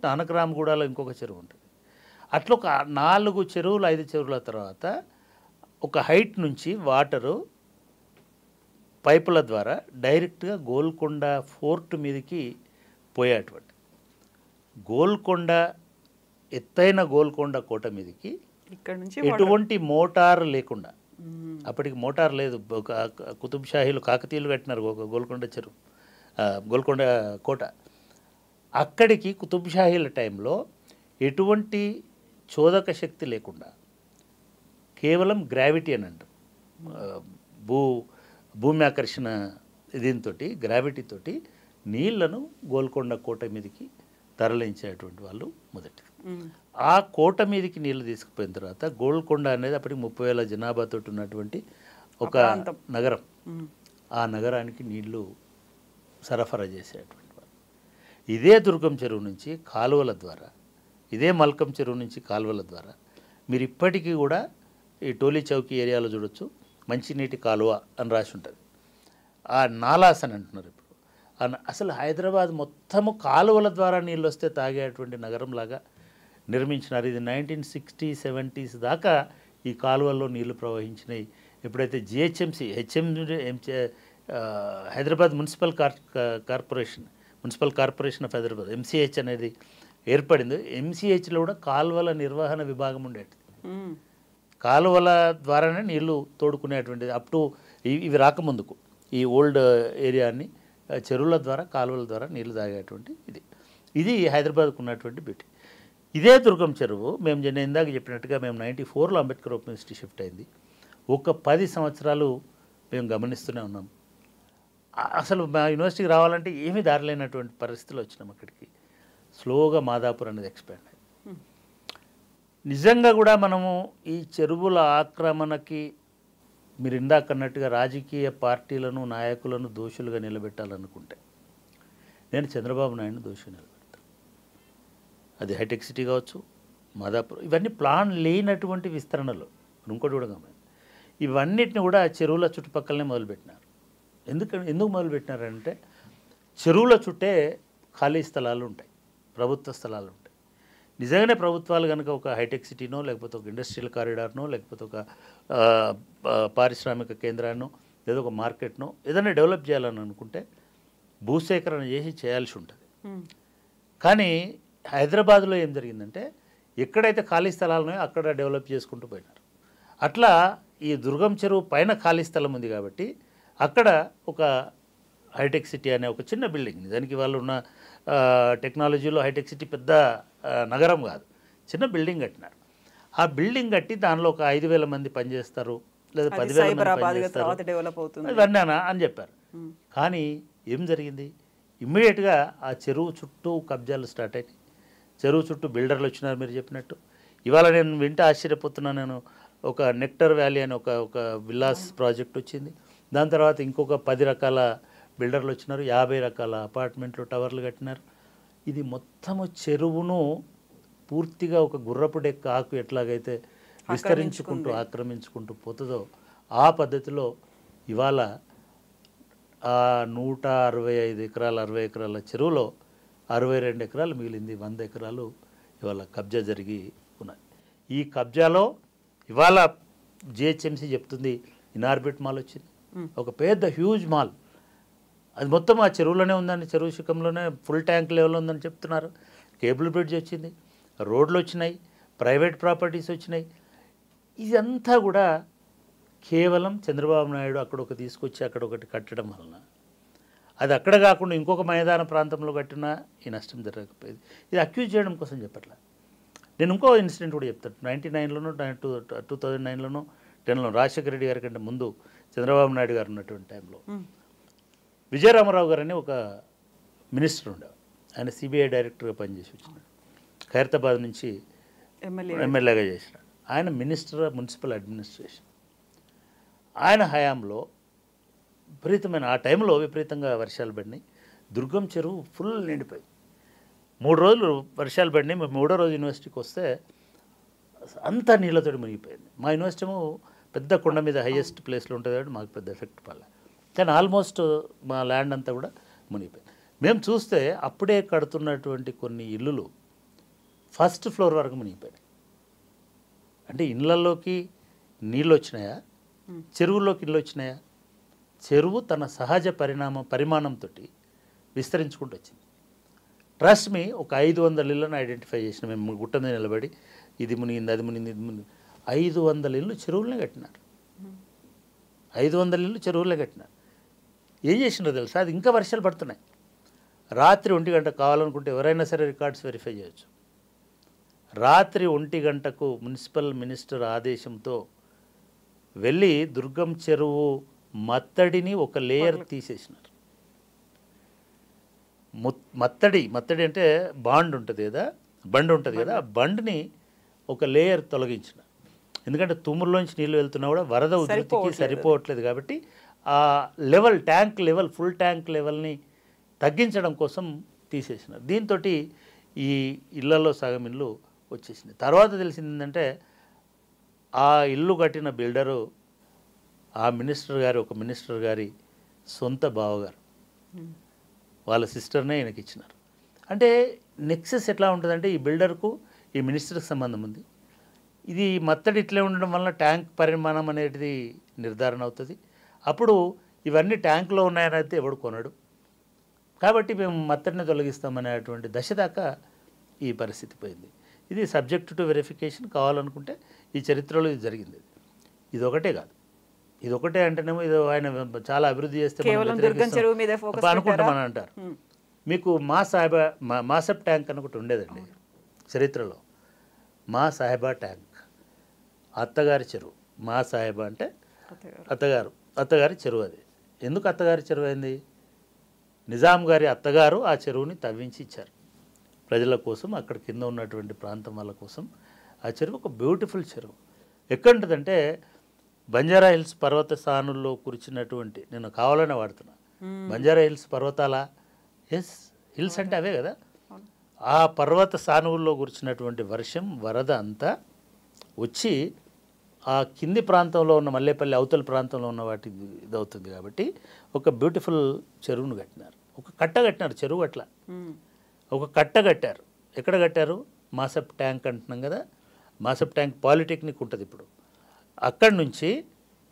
నానకరామగూడలో ఇంకొక చెరువు ఉంటుంది. అట్లా ఒక 4 చెరువులు 5 చెరువుల తర్వాత ఒక హైట్ నుంచి వాటరు పైపుల ద్వారా డైరెక్ట్గా గోల్కొండ ఫోర్ట్ మీదకి పోయేటువంటి గోల్కొండ, ఎత్తైన గోల్కొండ కోట మీదకి ఇక్కడ నుంచి ఎటువంటి మోటార్ లేకుండా, అప్పటికి మోటార్ లేదు, కుతుబ్ షాహీలు కాకతీయులు కట్టినారు ఒక గోల్కొండ చెరువు, గోల్కొండ కోట. అక్కడికి కుతుబ్ షాహీల టైంలో ఎటువంటి చోదక శక్తి లేకుండా కేవలం గ్రావిటీ అని అంటాం, భూమి ఆకర్షణ దీంతో గ్రావిటీతోటి నీళ్లను గోల్కొండ కోట మీదకి తరలించేటువంటి వాళ్ళు మొదటి. ఆ కోట మీదకి నీళ్లు తీసుకుపోయిన తర్వాత గోల్కొండ అనేది అప్పటికి 30,000 జనాభాతో ఉన్నటువంటి ఒక నగరం. ఆ నగరానికి నీళ్లు సరఫరా చేసేటువంటి వాళ్ళు. ఇదే దుర్గం చెరువు నుంచి కాలువల ద్వారా, ఇదే మల్కం చెరువు నుంచి కాలువల ద్వారా మీరు ఇప్పటికీ కూడా ఈ టోలీ చౌకీ ఏరియాలో చూడొచ్చు, మంచినీటి కాలువ అని రాసి ఉంటుంది. ఆ నాలాస్ అని అంటున్నారు ఇప్పుడు. అసలు హైదరాబాద్ మొత్తము కాలువల ద్వారా నీళ్ళు వస్తే తాగేటువంటి నగరంలాగా నిర్మించినారు. ఇది 1960s, 70s దాకా ఈ కాలువల్లో నీళ్లు ప్రవహించినాయి. ఎప్పుడైతే GHMC Hyderabad municipal corporation of Hyderabad MCh అనేది ఏర్పడింది. ఎంసీహెచ్లో కూడా కాలువల నిర్వహణ విభాగం ఉండేది. కాలువల ద్వారానే నీళ్లు తోడుకునేటువంటిది. అప్ టు ఇవి రాకముందుకు ఈ ఓల్డ్ ఏరియాని చెరువుల ద్వారా కాలువల ద్వారా నీళ్లు తాగేటువంటి ఇది హైదరాబాద్కు ఉన్నటువంటి బ్యూటీ. ఇదే దుర్గం చెరువు నేను ఇందాక చెప్పినట్టుగా మేము 94లో అంబేద్కర్ ఓపెన్ యూనివర్సిటీ షిఫ్ట్ అయింది. ఒక 10 సంవత్సరాలు మేము గమనిస్తూనే ఉన్నాం. అసలు మా యూనివర్సిటీకి రావాలంటే ఏమీ దారిలేనటువంటి పరిస్థితులు వచ్చినాం. అక్కడికి స్లోగా మాదాపూర్ అనేది ఎక్స్పాండ్ అయింది. నిజంగా కూడా మనము ఈ చెరువుల ఆక్రమణకి మీరు ఇందాక అన్నట్టుగా రాజకీయ పార్టీలను నాయకులను దోషులుగా నిలబెట్టాలనుకుంటే నేను చంద్రబాబు నాయుడుని దోషి నిలబెడతాను. అది హైటెక్ సిటీ కావచ్చు, మాదాపూర్, ఇవన్నీ ప్లాన్ లేనటువంటి విస్తరణలు. ఇంకోటి కూడా గమనించి ఇవన్నిటిని కూడా చెరువుల చుట్టుపక్కలనే మొదలుపెట్టినారు. ఎందుకు మొదలుపెట్టినారంటే చెరువుల చుట్టే ఖాళీ స్థలాలు ఉంటాయి, ప్రభుత్వ స్థలాలు ఉంటాయి. నిజంగానే ప్రభుత్వాలు కనుక ఒక హైటెక్ సిటీనో లేకపోతే ఒక ఇండస్ట్రియల్ కారిడార్నో లేకపోతే ఒక పారిశ్రామిక కేంద్రాన్నో లేదా ఒక మార్కెట్నో ఏదైనా డెవలప్ చేయాలని అనుకుంటే భూసేకరణ చేయాల్సి ఉంటుంది. కానీ హైదరాబాద్లో ఏం జరిగిందంటే ఎక్కడైతే ఖాళీ స్థలాలు ఉన్నాయో అక్కడ డెవలప్ చేసుకుంటూ పోయినారు. అట్లా ఈ దుర్గం చెరువు పైన ఖాళీ స్థలం ఉంది కాబట్టి అక్కడ ఒక హైటెక్ సిటీ అనే ఒక చిన్న బిల్డింగ్, దానికి వాళ్ళు ఉన్న టెక్నాలజీలో హైటెక్ సిటీ పెద్ద నగరం కాదు, చిన్న బిల్డింగ్ కట్టినారు. ఆ బిల్డింగ్ కట్టి దానిలో ఒక 5,000 మంది పనిచేస్తారు లేదా 10,000 మంది పనిచేస్తారు ఇవన్నీ అని చెప్పారు. కానీ ఏం జరిగింది, ఇమ్మీడియట్గా ఆ చెరువు చుట్టూ కబ్జాలు స్టార్ట్ అయినాయి. చెరువు చుట్టూ బిల్డర్లు వచ్చినారు మీరు చెప్పినట్టు. ఇవాళ నేను వింటే ఆశ్చర్యపోతున్నాను. నేను ఒక నెక్టర్ వ్యాలీ అని ఒక విల్లాస్ ప్రాజెక్ట్ వచ్చింది. దాని తర్వాత ఇంకొక 10 రకాల బిల్డర్లు వచ్చినారు, 50 రకాల అపార్ట్మెంట్లు టవర్లు కట్టినారు. ఇది మొత్తము చెరువును పూర్తిగా ఒక గుర్రపు డెక్క ఆకు ఎట్లాగైతే విస్తరించుకుంటూ ఆక్రమించుకుంటూ పోతుందో ఆ పద్ధతిలో ఇవాళ 165 ఎకరాల 60 ఎకరాల చెరువులో 62 ఎకరాలు మిగిలింది. 100 ఎకరాలు ఇవాళ కబ్జా జరిగి ఉన్నాయి. ఈ కబ్జాలో ఇవాళ జిహెచ్ఎంసీ చెప్తుంది ఇనార్బిట్ మాల్ వచ్చింది, ఒక పెద్ద హ్యూజ్ మాల్. అది మొత్తం ఆ చెరువులోనే ఉందని, చెరువు శిఖంలోనే ఫుల్ ట్యాంక్ లెవెల్లో ఉందని చెప్తున్నారు. కేబుల్ బ్రిడ్జ్ వచ్చింది, రోడ్లు వచ్చినాయి, ప్రైవేట్ ప్రాపర్టీస్ వచ్చినాయి. ఇదంతా కూడా కేవలం చంద్రబాబు నాయుడు అక్కడ ఒక తీసుకొచ్చి అక్కడ ఒకటి కట్టడం వలన, అది అక్కడ కాకుండా ఇంకొక మైదాన ప్రాంతంలో కట్టినా ఈ నష్టం జరగకపోయేది. ఇది అక్యూజ్ చేయడం కోసం చెప్పట్లా. నేను ఇంకో ఇన్సిడెంట్ కూడా చెప్తాను. 99లోనో 2009లోనో 10లో రాజశేఖర రెడ్డి గారి కంటే ముందు చంద్రబాబు నాయుడు గారు ఉన్నటువంటి టైంలో విజయరామారావు గారు అని ఒక మినిస్టర్ ఉండేవారు. ఆయన సిబిఐ డైరెక్టర్గా పనిచేసి వచ్చినాడు. ఖైరతాబాద్ నుంచి ఎమ్మెల్యేగా చేసినాడు. ఆయన మినిస్టర్ మున్సిపల్ అడ్మినిస్ట్రేషన్. ఆయన హయాంలో ఆ టైంలో విపరీతంగా వర్షాలు పడినాయి. దుర్గం చెరువు ఫుల్ నిండిపోయింది. 3 రోజులు వర్షాలు పడినాయి. మేము 3వ రోజు యూనివర్సిటీకి వస్తే అంతా నీళ్ళతో మునిగిపోయింది. మా యూనివర్సిటీ పెద్ద కొండ మీద హైయెస్ట్ ప్లేస్లో ఉంటుంది కాబట్టి మాకు పెద్ద ఎఫెక్ట్ పడలే. కానీ ఆల్మోస్ట్ మా ల్యాండ్ అంతా కూడా మునిగిపోయింది. మేము చూస్తే అప్పుడే కడుతున్నటువంటి కొన్ని ఇల్లులు ఫస్ట్ ఫ్లోర్ వరకు మునిగిపోయినాయి. అంటే ఇళ్ళల్లోకి నీళ్ళు వచ్చినాయా, చెరువుల్లోకి ఇళ్ళు వచ్చినాయా? చెరువు తన సహజ పరిమాణంతో విస్తరించుకుంటూ వచ్చింది. ట్రస్ట్ మీ, ఒక 500 ఇళ్ళను ఐడెంటిఫై చేసిన మేము గుట్ట మీద నిలబడి ఇది మునిగింది, అది మునిగింది, ఇది మునిగింది. 500 ఇళ్ళు చెరువులనే కట్టినారు. 500 ఇళ్ళు చెరువులనే కట్టినారు. ఏం చేసినారో తెలుసా? అది ఇంకా వర్షాలు పడుతున్నాయి. రాత్రి 1 గంట కావాలనుకుంటే ఎవరైనా సరే రికార్డ్స్ వెరిఫై చేయొచ్చు. రాత్రి 1 గంటకు మున్సిపల్ మినిస్టర్ ఆదేశంతో వెళ్ళి దుర్గం చెరువు మత్తడిని ఒక లేయర్ తీసేసినారు. మత్తడి అంటే బండ్ ఉంటుంది కదా, ఆ బండ్ని ఒక లేయర్ తొలగించిన. ఎందుకంటే తుమ్మురులోంచి నీళ్ళు వెళ్తున్నా కూడా వరద ఉధృతికి సరిపోవట్లేదు కాబట్టి ఆ level, tank level, full tank లెవెల్ని తగ్గించడం కోసం తీసేసినారు. దీంతో ఈ ఇళ్లలో సగం ఇల్లు వచ్చేసింది. తర్వాత తెలిసింది ఏంటంటే ఆ ఇల్లు కట్టిన బిల్డరు ఆ ఒక మినిస్టర్ గారి సొంత బావగారు, వాళ్ళ సిస్టర్నే ఈయనకి ఇచ్చినారు. అంటే నెక్సెస్ ఎట్లా ఉంటుందంటే ఈ బిల్డర్కు ఈ మినిస్టర్కి సంబంధం ఉంది, ఇది మత్తడి ఇట్లే ఉండడం వలన ట్యాంక్ పరిమాణం అనేది నిర్ధారణ అవుతుంది. అప్పుడు ఇవన్నీ ట్యాంకులో ఉన్నాయని అయితే ఎవడు కొనడు. కాబట్టి మేము మత్తడిని తొలగిస్తామనేటువంటి దశ దాకా ఈ పరిస్థితి పోయింది. ఇది సబ్జెక్ట్ టు వెరిఫికేషన్. కావాలనుకుంటే ఈ చరిత్రలో ఇది జరిగింది. ఇది ఒకటే కాదు, ఇది ఒకటే అంటేనేమో ఇది ఆయన చాలా అభివృద్ధి చేస్తే అనుకుంటామని అంటారు. మీకు మాసబ్ ట్యాంక్ అని ఒకటి ఉండేదండి చరిత్రలో. మా సాహెబా ట్యాంక్, అత్తగారి చెరువు. మా సాహెబా అంటే అత్తగారి చెరువు. అది ఎందుకు అత్తగారి చెరువు అయింది? నిజాం గారి అత్తగారు ఆ చెరువుని తవ్వించి ఇచ్చారు ప్రజల కోసం, అక్కడ కింద ఉన్నటువంటి ప్రాంతం వాళ్ళ కోసం. ఆ చెరువు ఒక బ్యూటిఫుల్ చెరువు. ఎక్కడుంటుందంటే బంజారా హిల్స్ పర్వత సానుల్లో కురిచినటువంటి, నేను కావాలనే వాడుతున్నా, బంజారా హిల్స్ పర్వతాల, ఎస్ హిల్స్ అంటే అవే కదా, ఆ పర్వత సానువుల్లో కురిచినటువంటి వర్షం వరద అంతా వచ్చి ఆ కింది ప్రాంతంలో ఉన్న మల్లేపల్లి అవతల ప్రాంతంలో ఉన్న వాటి ఇదవుతుంది. కాబట్టి ఒక బ్యూటిఫుల్ చెరువును కట్టినారు, ఒక కట్ట కట్టినారు. చెరువు అట్లా ఒక కట్ట కట్టారు. ఎక్కడ కట్టారు? మాసబ్ ట్యాంక్ అంటున్నాం కదా, మాసబ్ ట్యాంక్ పాలిటెక్నిక్ ఉంటుంది ఇప్పుడు. అక్కడి నుంచి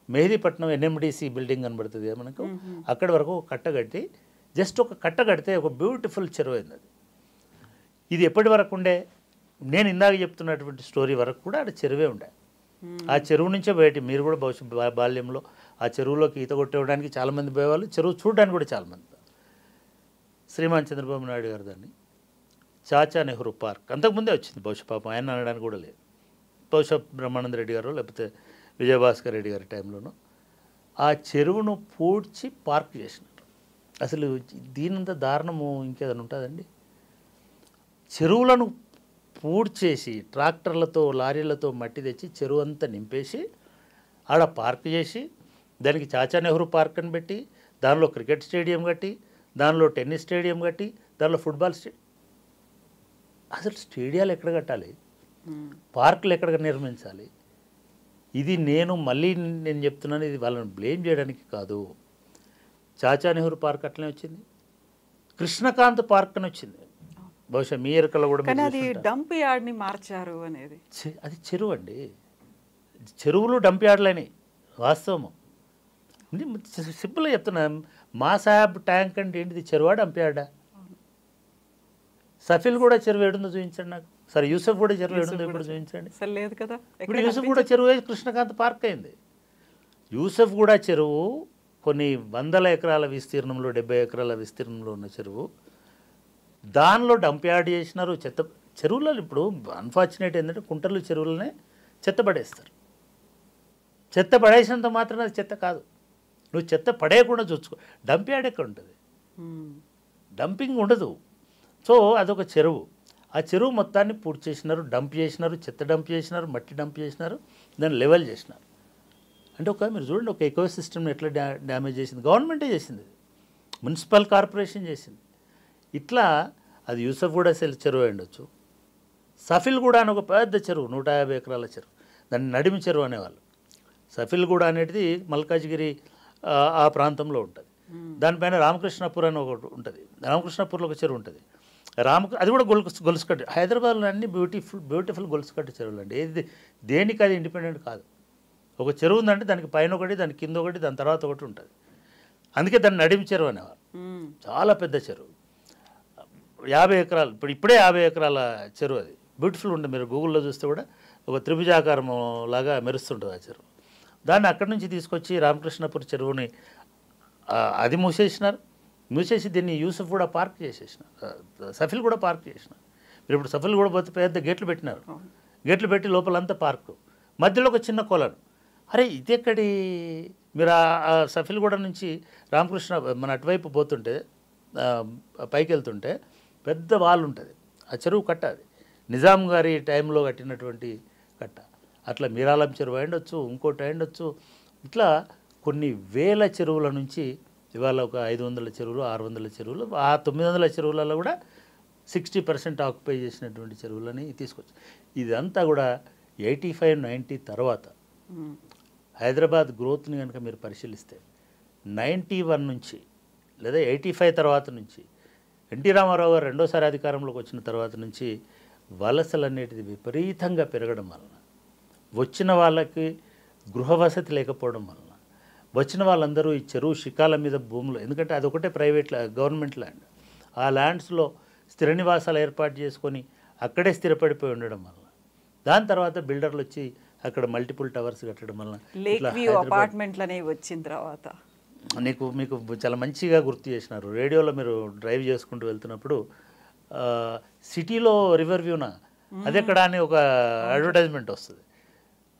మెహదీపట్నం ఎన్ఎండిసి బిల్డింగ్ కనబడుతుంది కదా మనకు, అక్కడి వరకు ఒక కట్ట కట్టి, జస్ట్ ఒక కట్ట కడితే ఒక బ్యూటిఫుల్ చెరువు అయింది. అది ఇది ఎప్పటి వరకు ఉండే? నేను ఇందాక చెప్తున్నటువంటి స్టోరీ వరకు కూడా అక్కడ చెరువే ఉండే. ఆ చెరువు నుంచే బయట, మీరు కూడా బాల్యంలో ఆ చెరువులోకి ఈత కొట్టేయడానికి చాలామంది పోయేవాళ్ళు, చెరువు చూడడానికి కూడా చాలామంది. శ్రీమాన్ చంద్రబాబు నాయుడు గారు దాన్ని చాచా నెహ్రూ పార్క్, అంతకుముందే వచ్చింది బహుశా, పాపం ఆయన అనడానికి కూడా లేదు, బహుశా బ్రహ్మానంద రెడ్డి గారు లేకపోతే విజయభాస్కర్ రెడ్డి గారి టైంలోనూ ఆ చెరువును పూడ్చి పార్క్ చేసినారు. అసలు దీనంత దారుణము ఇంకేదైనా ఉంటుందండి? చెరువులను పూడ్చేసి ట్రాక్టర్లతో లారీలతో మట్టి తెచ్చి చెరువు అంతా నింపేసి ఆడ పార్క్ చేసి, దానికి చాచా నెహ్రూ పార్క్ అని పెట్టి, దానిలో క్రికెట్ స్టేడియం కట్టి, దానిలో టెన్నిస్ స్టేడియం కట్టి, దానిలో ఫుట్బాల్ అసలు స్టేడియాలు ఎక్కడ కట్టాలి? పార్కులు ఎక్కడ నిర్మించాలి? ఇది నేను చెప్తున్నాను, ఇది వాళ్ళని బ్లేమ్ చేయడానికి కాదు. చాచా నెహ్రూ పార్క్ అట్లనే వచ్చింది, కృష్ణకాంత్ పార్క్ అని వచ్చింది, బహుశా మీ ఎరకల్లో కూడా. డంప్ యార్డ్ని మార్చారు అనేది, అది చెరువు అండి. చెరువులు డంప్ యార్డ్లని వాస్తవము. సింపుల్గా చెప్తున్నా, మా సాహెబ్ ట్యాంక్ అంటే ఏంటిది? చెరువా డంప్ యార్డా? సఫిల్ కూడా చెరువు ఏడుందో చూపించండి నాకు. సరే యూసఫ్ కూడా చెరువు ఏడుందో ఇప్పుడు చూపించండి. లేదు కదా, ఇప్పుడు యూసఫ్ కూడా చెరువు కృష్ణకాంత్ పార్క్ అయింది. యూసఫ్ కూడా చెరువు కొన్ని వందల ఎకరాల విస్తీర్ణంలో, 70 ఎకరాల విస్తీర్ణంలో ఉన్న చెరువు. దానిలో డంప్ యార్డ్ చేసినారు. చెరువులలో ఇప్పుడు అన్ఫార్చునేట్ ఏంటంటే కుంటలు చెరువులనే చెత్త పడేస్తారు. చెత్త పడేసినంత మాత్రం అది చెత్త కాదు. నువ్వు చెత్త పడేయకుండా చూసుకో. డంప్ యార్డ్ ఎక్కడ ఉంటుంది? డంపింగ్ ఉండదు. సో అదొక చెరువు. ఆ చెరువు మొత్తాన్ని పూర్తి చేసినారు, డంప్ చేసినారు, చెత్త డంప్ చేసినారు, మట్టి డంప్ చేసినారు, దాన్ని లెవెల్ చేసినారు. అంటే మీరు చూడండి, ఒక ఎకో సిస్టమ్ని ఎట్లా డ్యామేజ్ చేసింది. గవర్నమెంటే చేసింది, మున్సిపల్ కార్పొరేషన్ చేసింది. ఇట్లా అది యూసఫ్ కూడా చెరువు ఉండొచ్చు. సఫిల్ కూడా అని ఒక పెద్ద చెరువు, 150 ఎకరాల చెరువు, దాన్ని నడిమి చెరువు అనేవాళ్ళు. సఫిల్ కూడా అనేది మల్కాజ్గిరి ఆ ప్రాంతంలో ఉంటుంది. దానిపైన రామకృష్ణపూర్ అని ఒకటి ఉంటుంది. రామకృష్ణపూర్లో ఒక చెరువు ఉంటుంది. అది కూడా గొలుసుకట్టు. హైదరాబాద్లో అన్ని బ్యూటిఫుల్ గొలుసుకట్టు చెరువులు అండి. ఏది దేనికి అది ఇండిపెండెంట్ కాదు. ఒక చెరువు ఉందంటే దానికి పైన ఒకటి, దాని కింద ఒకటి, దాని తర్వాత ఒకటి ఉంటుంది. అందుకే దాన్ని నడిమి చెరువు అనేవారు. చాలా పెద్ద చెరువు, 50 ఎకరాలు. ఇప్పుడే 50 ఎకరాల చెరువు. అది బ్యూటిఫుల్ ఉంటుంది. మీరు గూగుల్లో చూస్తే కూడా ఒక త్రిభుజాకారం లాగా మెరుస్తుంటుంది ఆ చెరువు. దాన్ని అక్కడి నుంచి తీసుకొచ్చి రామకృష్ణపూర్ చెరువుని అది మూసేసి దీన్ని యూసఫ్ కూడా పార్క్ చేసేసినారు, సఫిల్ కూడా పార్క్ చేసినారు. మీరు ఇప్పుడు సఫిల్ కూడా పోతే పెద్ద గేట్లు పెట్టినారు. గేట్లు పెట్టి లోపలంతా పార్కు, మధ్యలో ఒక చిన్న కొలను. అరే ఇది ఎక్కడి? మీరు ఆ సఫిల్గూడ నుంచి రామకృష్ణ మన అటువైపు పోతుంటే, పైకి వెళ్తుంటే పెద్ద వాల్ ఉంటుంది. ఆ చెరువు కట్ట, అది నిజాం గారి టైంలో కట్టినటువంటి కట్ట. అట్లా మీరాలం చెరువు అయిండొచ్చు, ఇంకోటి అయిండొచ్చు. ఇట్లా కొన్ని వేల చెరువుల నుంచి ఇవాళ ఒక 500 చెరువులు, 600 చెరువులు, ఆ 900 చెరువులలో కూడా 60% ఆక్యుపై చేసినటువంటి చెరువులని తీసుకొచ్చి, ఇదంతా కూడా 85-90 తర్వాత హైదరాబాద్ గ్రోత్ని కనుక మీరు పరిశీలిస్తే 91 నుంచి లేదా 85 తర్వాత నుంచి ఎన్టీ రామారావు గారు రెండోసారి అధికారంలోకి వచ్చిన తర్వాత నుంచి వలసలు అనేటిది విపరీతంగా పెరగడం వలన వచ్చిన వాళ్ళకి గృహ వసతి లేకపోవడం వలన వచ్చిన వాళ్ళందరూ ఈ చెరువు శిఖాల మీద భూములు, ఎందుకంటే అదొకటే ప్రైవేట్ గవర్నమెంట్ ల్యాండ్, ఆ ల్యాండ్స్లో స్థిర నివాసాలు ఏర్పాటు చేసుకొని అక్కడే స్థిరపడిపోయి ఉండడం వల్ల దాని తర్వాత బిల్డర్లు వచ్చి అక్కడ మల్టిపుల్ టవర్స్ కట్టడం వల్ల లేక్ వ్యూ అపార్ట్మెంట్లు అనేవి వచ్చిన తర్వాత మీకు చాలా మంచిగా గుర్తు చేసినారు. రేడియోలో మీరు డ్రైవ్ చేసుకుంటూ వెళ్తున్నప్పుడు సిటీలో రివర్ వ్యూనా అదెక్కడ అని ఒక అడ్వర్టైజ్మెంట్ వస్తుంది.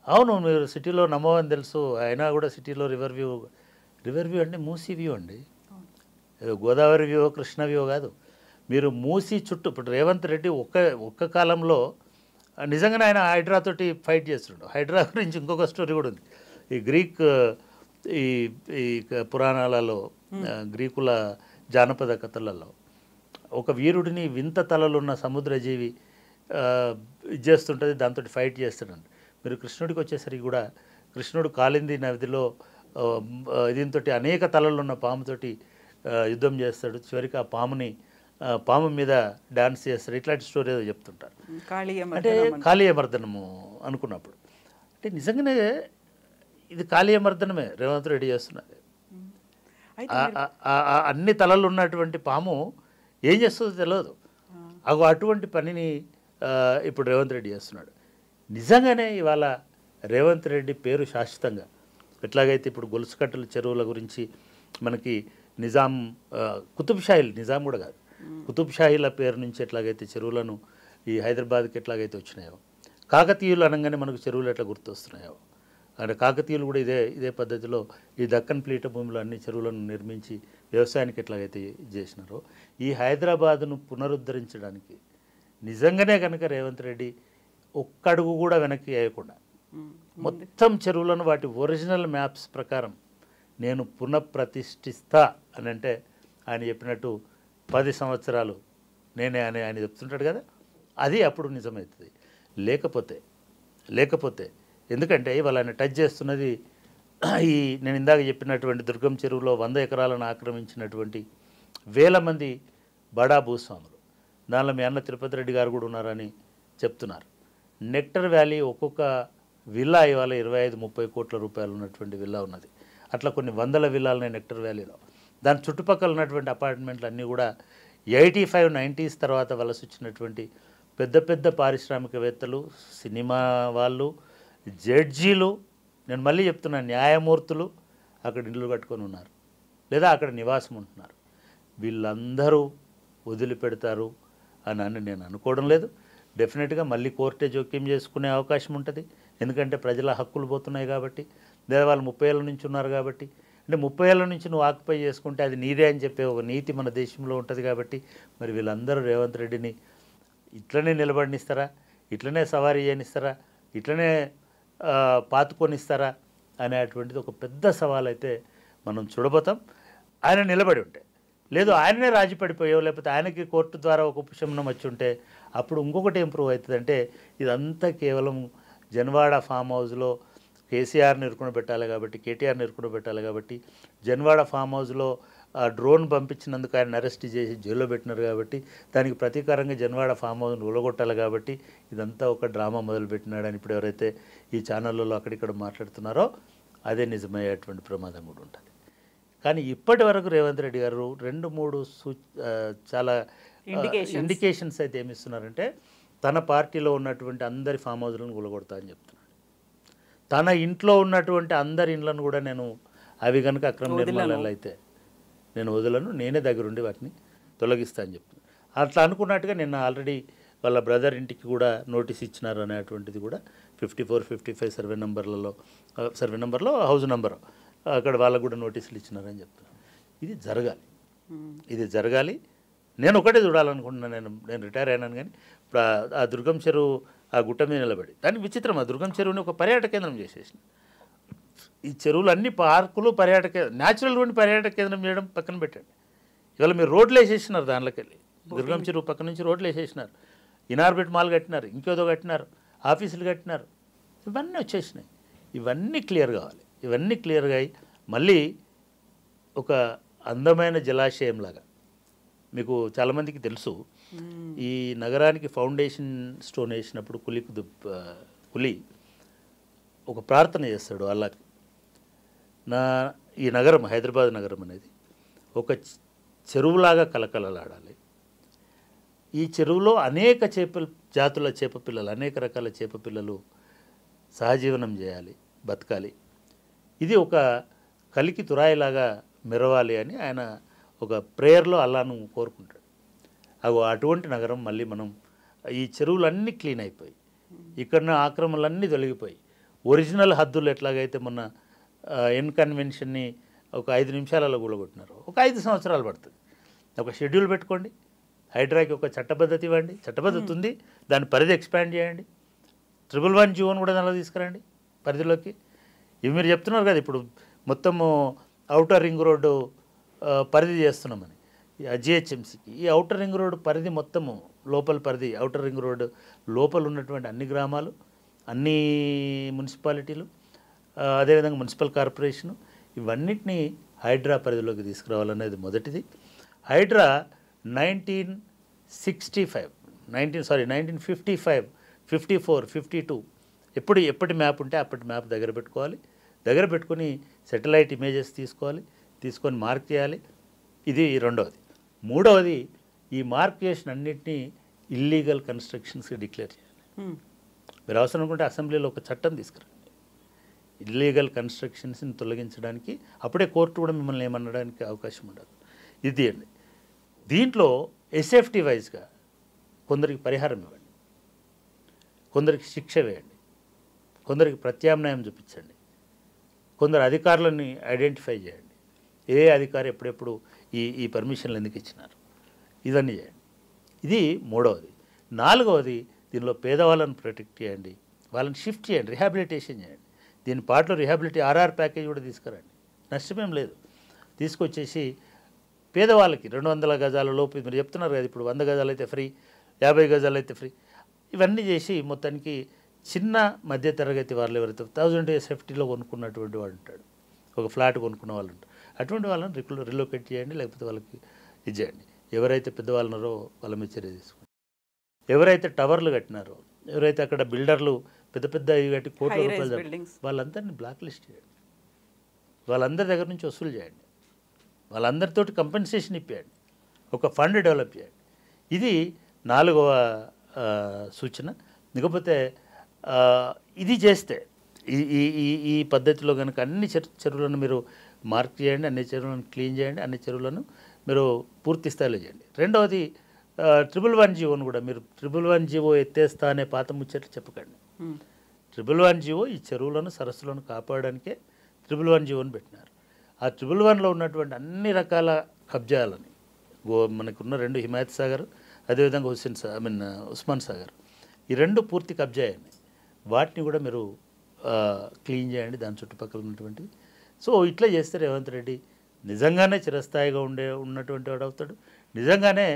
అవును, మీరు సిటీలో నమ్మవని తెలుసు, అయినా కూడా సిటీలో రివర్ వ్యూ అంటే మూసీ వ్యూ అండి, ఏదో గోదావరి వ్యూ కృష్ణ వ్యూ కాదు. మీరు మూసీ చుట్టూ ఇప్పుడు రేవంత్ రెడ్డి ఒక్క కాలంలో నిజంగానే ఆయన హైడ్రాతోటి ఫైట్ చేస్తున్నాడు. హైడ్రా గురించి ఇంకొక స్టోరీ కూడా ఉంది. ఈ గ్రీక్ ఈ పురాణాలలో గ్రీకుల జానపద కథలలో ఒక వీరుడిని వింత తలలున్న సముద్రజీవి ఇది చేస్తుంటుంది, దాంతో ఫైట్ చేస్తున్నాడు. మీరు కృష్ణుడికి వచ్చేసరికి కూడా కృష్ణుడు కాళింది నదిలో దీంతో అనేక తలలున్న పాముతోటి యుద్ధం చేస్తాడు. చివరికి ఆ పాము మీద డాన్స్ చేస్తాడు. ఇట్లాంటి స్టోరీ ఏదో చెప్తుంటారు. అంటే కాళీయమర్దనము అనుకున్నప్పుడు అంటే నిజంగానే ఇది కాళీయమర్దనమే రేవంత్ రెడ్డి చేస్తున్నది. అన్ని తలలు ఉన్నటువంటి పాము ఏం చేస్తుందో తెలియదు. అటువంటి పనిని ఇప్పుడు రేవంత్ రెడ్డి చేస్తున్నాడు. నిజంగానే ఇవాళ రేవంత్ రెడ్డి పేరు శాశ్వతంగా ఎట్లాగైతే ఇప్పుడు గొలుసుకట్టల చెరువుల గురించి మనకి నిజాం కుతుబ్షాహీలు, నిజాం కూడా కాదు, కుతుబ్షాహీల పేరు నుంచి ఎట్లాగైతే చెరువులను ఈ హైదరాబాద్కి ఎట్లాగైతే వచ్చినాయో, కాకతీయులు అనగానే మనకు చెరువులు ఎట్లా గుర్తొస్తున్నాయో, అంటే కాకతీయులు కూడా ఇదే పద్ధతిలో ఈ దక్కన్ పీఠభూమిలో అన్ని చెరువులను నిర్మించి వ్యవసాయానికి ఎట్లాగైతే చేసినారో, ఈ హైదరాబాదును పునరుద్ధరించడానికి నిజంగానే కనుక రేవంత్ రెడ్డి ఒక్క అడుగు కూడా వెనక్కి వేయకుండా మొత్తం చెరువులను వాటి ఒరిజినల్ మ్యాప్స్ ప్రకారం నేను పునఃప్రతిష్ఠిస్తా అని అంటే ఆయన చెప్పినట్టు 10 సంవత్సరాలు నేనే అని ఆయన చెప్తుంటాడు కదా, అది అప్పుడు నిజమవుతుంది. లేకపోతే ఎందుకంటే ఇవాళ ఆయన టచ్ చేస్తున్నది ఈ నేను ఇందాక చెప్పినటువంటి దుర్గం చెరువులో 100 ఎకరాలను ఆక్రమించినటువంటి వేల మంది బడా భూస్వాములు. దానిలో మీ అన్న తిరుపతి రెడ్డి గారు కూడా ఉన్నారని చెప్తున్నారు. నెక్టర్ వ్యాలీ ఒక్కొక్క విల్లా ఇవాళ 25-30 కోట్ల రూపాయలు ఉన్నటువంటి విల్లా ఉన్నది. అట్లా కొన్ని వందల విల్లాలు నెక్టర్ వ్యాలీలో. దాని చుట్టుపక్కల ఉన్నటువంటి అపార్ట్మెంట్లు అన్నీ కూడా 85-90s తర్వాత వలస వచ్చినటువంటి పెద్ద పెద్ద పారిశ్రామికవేత్తలు, సినిమా వాళ్ళు, జడ్జీలు, నేను మళ్ళీ చెప్తున్నాను న్యాయమూర్తులు అక్కడ ఇళ్ళు కట్టుకొని ఉన్నారు లేదా అక్కడ నివాసం ఉంటున్నారు. వీళ్ళందరూ వదిలిపెడతారు అని నేను అనుకోవడం లేదు. డెఫినెట్గా మళ్ళీ కోర్టే జోక్యం చేసుకునే అవకాశం ఉంటుంది. ఎందుకంటే ప్రజల హక్కులు పోతున్నాయి కాబట్టి, లేదా వాళ్ళు 30 ఏళ్ళ నుంచి ఉన్నారు కాబట్టి. అంటే 30 ఏళ్ళ నుంచి నువ్వు ఆక్యుపై చేసుకుంటే అది నీదే అని చెప్పే ఒక నీతి మన దేశంలో ఉంటుంది కాబట్టి మరి వీళ్ళందరూ రేవంత్ రెడ్డిని ఇట్లనే నిలబడినిస్తారా, ఇట్లనే సవారీ చేయనిస్తారా, ఇట్లనే పాతుకొనిస్తారా అనేటువంటిది ఒక పెద్ద సవాల్ అయితే మనం చూడబోతాం. ఆయన నిలబడి ఉంటే, లేదు ఆయననే రాజీ పడిపోయావు, లేకపోతే ఆయనకి కోర్టు ద్వారా ఒక ఉపశమనం వచ్చి ఉంటే అప్పుడు ఇంకొకటి ఇంప్రూవ్ అవుతుంది. అంటే ఇదంతా కేవలం జన్వాడ ఫామ్ హౌస్లో కేసీఆర్ని ఇరుకునబెట్టాలి కాబట్టి, కేటీఆర్ని ఇరుకునబెట్టాలి కాబట్టి, జన్వాడ ఫామ్ హౌస్లో డ్రోన్ పంపించినందుకు ఆయన అరెస్ట్ చేసి జైల్లో పెట్టినారు కాబట్టి, దానికి ప్రతీకారంగా జన్వాడ ఫామ్ హౌస్ను ఉలగొట్టాలి కాబట్టి ఇదంతా ఒక డ్రామా మొదలుపెట్టినాడని ఇప్పుడు ఎవరైతే ఈ ఛానళ్ళలో అక్కడిక్కడ మాట్లాడుతున్నారో అదే నిజమయ్యేటువంటి ప్రమాదం కూడా ఉంటుంది. కానీ ఇప్పటి వరకు రేవంత్ రెడ్డి గారు 2-3 చాలా ఇండికేషన్స్ అయితే ఏమిస్తున్నారంటే తన పార్టీలో ఉన్నటువంటి అందరి ఫామ్ హౌస్లను కూలగొడతా అని చెప్తున్నాడు. తన ఇంట్లో ఉన్నటువంటి అందరి ఇండ్లను కూడా నేను అవి కనుక అక్రమ నిర్మాణాలు అయితే నేను వదలను, నేనే దగ్గరుండి వాటిని తొలగిస్తా అని చెప్తున్నాను. అట్లా అనుకున్నట్టుగా నిన్న ఆల్రెడీ వాళ్ళ బ్రదర్ ఇంటికి కూడా నోటీస్ ఇచ్చినారు అనేటువంటిది కూడా 54-55 సర్వే నెంబర్లో హౌస్ నెంబర్ అక్కడ వాళ్ళకు కూడా నోటీసులు ఇచ్చినారని చెప్తున్నాను. ఇది జరగాలి. నేను ఒకటే చూడాలనుకుంటున్నాను. నేను రిటైర్ అయినాను కానీ ఇప్పుడు ఆ దుర్గం చెరువు ఆ గుట్ట మీద నిలబడి దానికి విచిత్రం, ఆ దుర్గం చెరువుని ఒక పర్యాటక కేంద్రం చేసేసిన. ఈ చెరువులు అన్ని పార్కులు న్యాచురల్ ఉండి పర్యాటక కేంద్రం చేయడం పక్కన పెట్టండి. ఇవాళ మీరు రోడ్లు వేసేసినారు, దాంట్లోకి వెళ్ళి దుర్గం చెరువు పక్క నుంచి రోడ్లు వేసేసినారు, ఇనార్బిట్ మాల్ కట్టినారు, ఇంకేదో కట్టినారు, ఆఫీసులు కట్టినారు, ఇవన్నీ వచ్చేసినాయి. ఇవన్నీ క్లియర్ కావాలి. ఇవన్నీ క్లియర్గా అయ్యి మళ్ళీ ఒక అందమైన జలాశయంలాగా, మీకు చాలామందికి తెలుసు ఈ నగరానికి ఫౌండేషన్ స్టోన్ వేసినప్పుడు కులి ఒక ప్రార్థన చేస్తాడు అల్లాకి. ఈ నగరం, హైదరాబాద్ నగరం అనేది ఒక చెరువులాగా కలకలలాడాలి. ఈ చెరువులో అనేక జాతుల చేప పిల్లలు, అనేక రకాల చేప పిల్లలు సహజీవనం చేయాలి, బతకాలి. ఇది ఒక కలికి తురాయిలాగా మెరవాలి అని ఆయన ఒక ప్రేయర్లో అల్లాను కోరుకుంటాడు. అటువంటి నగరం మళ్ళీ మనం ఈ చెరువులన్నీ క్లీన్ అయిపోయి, ఇక్కడ ఆక్రమణలన్నీ తొలగిపోయి, ఒరిజినల్ హద్దులు ఎట్లాగైతే మొన్న ఎన్ కన్వెన్షన్ని ఒక 5 నిమిషాలలో కూలగొట్టినారు, ఒక 5 సంవత్సరాలు పడుతుంది. ఒక షెడ్యూల్ పెట్టుకోండి, హైడ్రాకి ఒక చట్టబద్ధత ఇవ్వండి, చట్టబద్ధత ఉంది, దాని పరిధి ఎక్స్పాండ్ చేయండి, 111 జీవోని కూడా దానిలో తీసుకురండి పరిధిలోకి. ఇవి మీరు చెప్తున్నారు కదా ఇప్పుడు మొత్తము ఔటర్ రింగ్ రోడ్డు పరిధి చేస్తున్నామని జిహెచ్ఎంసీకి. ఈ ఔటర్ రింగ్ రోడ్డు పరిధి మొత్తము లోపల పరిధి, ఔటర్ రింగ్ రోడ్డు లోపల ఉన్నటువంటి అన్ని గ్రామాలు, అన్ని మున్సిపాలిటీలు, అదేవిధంగా మున్సిపల్ కార్పొరేషను, ఇవన్నిటినీ హైడ్రా పరిధిలోకి తీసుకురావాలనేది మొదటిది. హైడ్రా 1955, 54, 52 ఎప్పటి మ్యాప్ ఉంటే అప్పటి మ్యాప్ దగ్గర పెట్టుకోవాలి. దగ్గర పెట్టుకొని సెటిలైట్ ఇమేజెస్ తీసుకొని మార్క్ చేయాలి. ఇది రెండవది. మూడవది, ఈ మార్క్ చేసిన అన్నింటినీ ఇల్లీగల్ కన్స్ట్రక్షన్స్గా డిక్లేర్ చేయాలి. మీరు అవసరం అనుకుంటే అసెంబ్లీలో ఒక చట్టం తీసుకురండి ఇల్లీగల్ కన్స్ట్రక్షన్స్ని తొలగించడానికి. అప్పుడే కోర్టు కూడా మిమ్మల్ని ఏమనడానికి అవకాశం ఉండదు. ఇది అండి. దీంట్లో ఎస్ఎఫ్టీ వైజ్గా కొందరికి పరిహారం ఇవ్వండి, కొందరికి శిక్ష వేయండి, కొందరికి ప్రత్యామ్నాయం చూపించండి, కొందరు అధికారులని ఐడెంటిఫై చేయండి. ఏ అధికారి ఎప్పుడెప్పుడు ఈ పర్మిషన్లు ఎందుకు ఇచ్చినారు, ఇవన్నీ చేయండి. ఇది మూడవది. నాలుగవది, దీనిలో పేదవాళ్ళని ప్రొటెక్ట్ చేయండి, వాళ్ళని షిఫ్ట్ చేయండి, రిహాబిలిటేషన్ చేయండి. దీని పాటలో రిహాబిలిటీ ఆర్ఆర్ ప్యాకేజ్ కూడా తీసుకురండి, నష్టమేం లేదు. తీసుకొచ్చేసి పేదవాళ్ళకి 200 గజాల లోపు మీరు చెప్తున్నారు కదా, ఇప్పుడు 100 గజాలు అయితే ఫ్రీ, 50 గజాలు అయితే ఫ్రీ, ఇవన్నీ చేసి మొత్తానికి చిన్న మధ్యతరగతి వాళ్ళు ఎవరైతే 1000 సేఫ్టీలో కొనుక్కున్నటువంటి వాడు ఉంటాడు, ఒక ఫ్లాట్ కొనుక్కున్న వాళ్ళు ఉంటారు, అటువంటి వాళ్ళని రిలోకేట్ చేయండి, లేకపోతే వాళ్ళకి ఇది చేయండి. ఎవరైతే పెద్దవాళ్ళు ఉన్నారో వాళ్ళ మీద చర్య తీసుకోండి. ఎవరైతే టవర్లు కట్టినారో, ఎవరైతే అక్కడ బిల్డర్లు పెద్ద పెద్ద ఇవి కట్టి కోట్ల రూపాయలు, వాళ్ళందరినీ బ్లాక్ లిస్ట్ చేయండి, వాళ్ళందరి దగ్గర నుంచి వసూలు చేయండి, వాళ్ళందరితోటి కంపెన్సేషన్ ఇప్పియండి, ఒక ఫండ్ డెవలప్ చేయండి. ఇది నాలుగవ సూచన. ఇకపోతే ఇది చేస్తే ఈ పద్ధతిలో కనుక అన్ని చెరువులను మీరు మార్క్ చేయండి, అన్ని చెరువులను క్లీన్ చేయండి, అన్ని చెరువులను మీరు పూర్తి స్థాయిలో చేయండి. రెండవది, 111 జీవోను కూడా మీరు 111 జీవో ఎత్తేస్తా అనే పాత ముచ్చట్లు చెప్పకండి. 111 జీవో ఈ చెరువులను సరస్సులను కాపాడడానికే 111 జీవోని పెట్టినారు. ఆ 111లో ఉన్నటువంటి అన్ని రకాల కబ్జాలని మనకున్న 2 హిమాయత్ సాగర్, అదేవిధంగా ఉస్మాన్ సాగర్, ఈ 2 పూర్తి కబ్జా అయ్యాయి. వాటిని కూడా మీరు క్లీన్ చేయండి, దాని చుట్టుపక్కల ఉన్నటువంటివి. సో ఇట్లా చేస్తే రేవంత్ రెడ్డి నిజంగానే చిరస్థాయిగా ఉన్నటువంటి వాడు అవుతాడు. నిజంగానే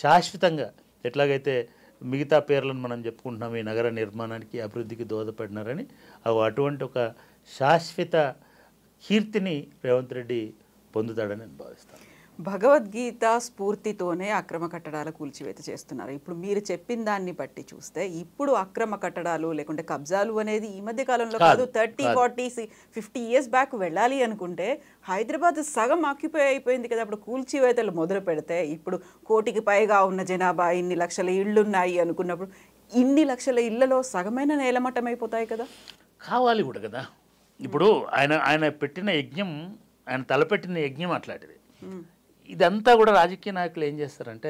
శాశ్వతంగా ఎట్లాగైతే మిగతా పేర్లను మనం చెప్పుకుంటున్నాం ఈ నగర నిర్మాణానికి, అభివృద్ధికి దోహదపడినారని, అటువంటి ఒక శాశ్వత కీర్తిని రేవంత్ రెడ్డి పొందుతాడని నేను భావిస్తాను. భగవద్గీత స్ఫూర్తితోనే అక్రమ కట్టడాల కూల్చివేత చేస్తున్నారు. ఇప్పుడు మీరు చెప్పిన దాన్ని బట్టి చూస్తే ఇప్పుడు అక్రమ కట్టడాలు లేకుంటే కబ్జాలు అనేది ఈ మధ్య కాలంలో కాదు, 30, 40, 50 ఇయర్స్ బ్యాక్ వెళ్ళాలి అనుకుంటే హైదరాబాద్ సగం ఆక్యుపై అయిపోయింది కదా. అప్పుడు కూల్చివేతలు మొదలు పెడితే ఇప్పుడు 1 కోటికి పైగా ఉన్న జనాభా, ఇన్ని లక్షల ఇళ్ళున్నాయి అనుకున్నప్పుడు ఇన్ని లక్షల ఇళ్లలో సగమైన నేలమట్టం అయిపోతాయి కదా. కావాలి కూడా కదా. ఇప్పుడు ఆయన పెట్టిన యజ్ఞం, ఆయన తలపెట్టిన యజ్ఞం అట్లాంటిది. ఇదంతా కూడా రాజకీయ నాయకులు ఏం చేస్తారంటే,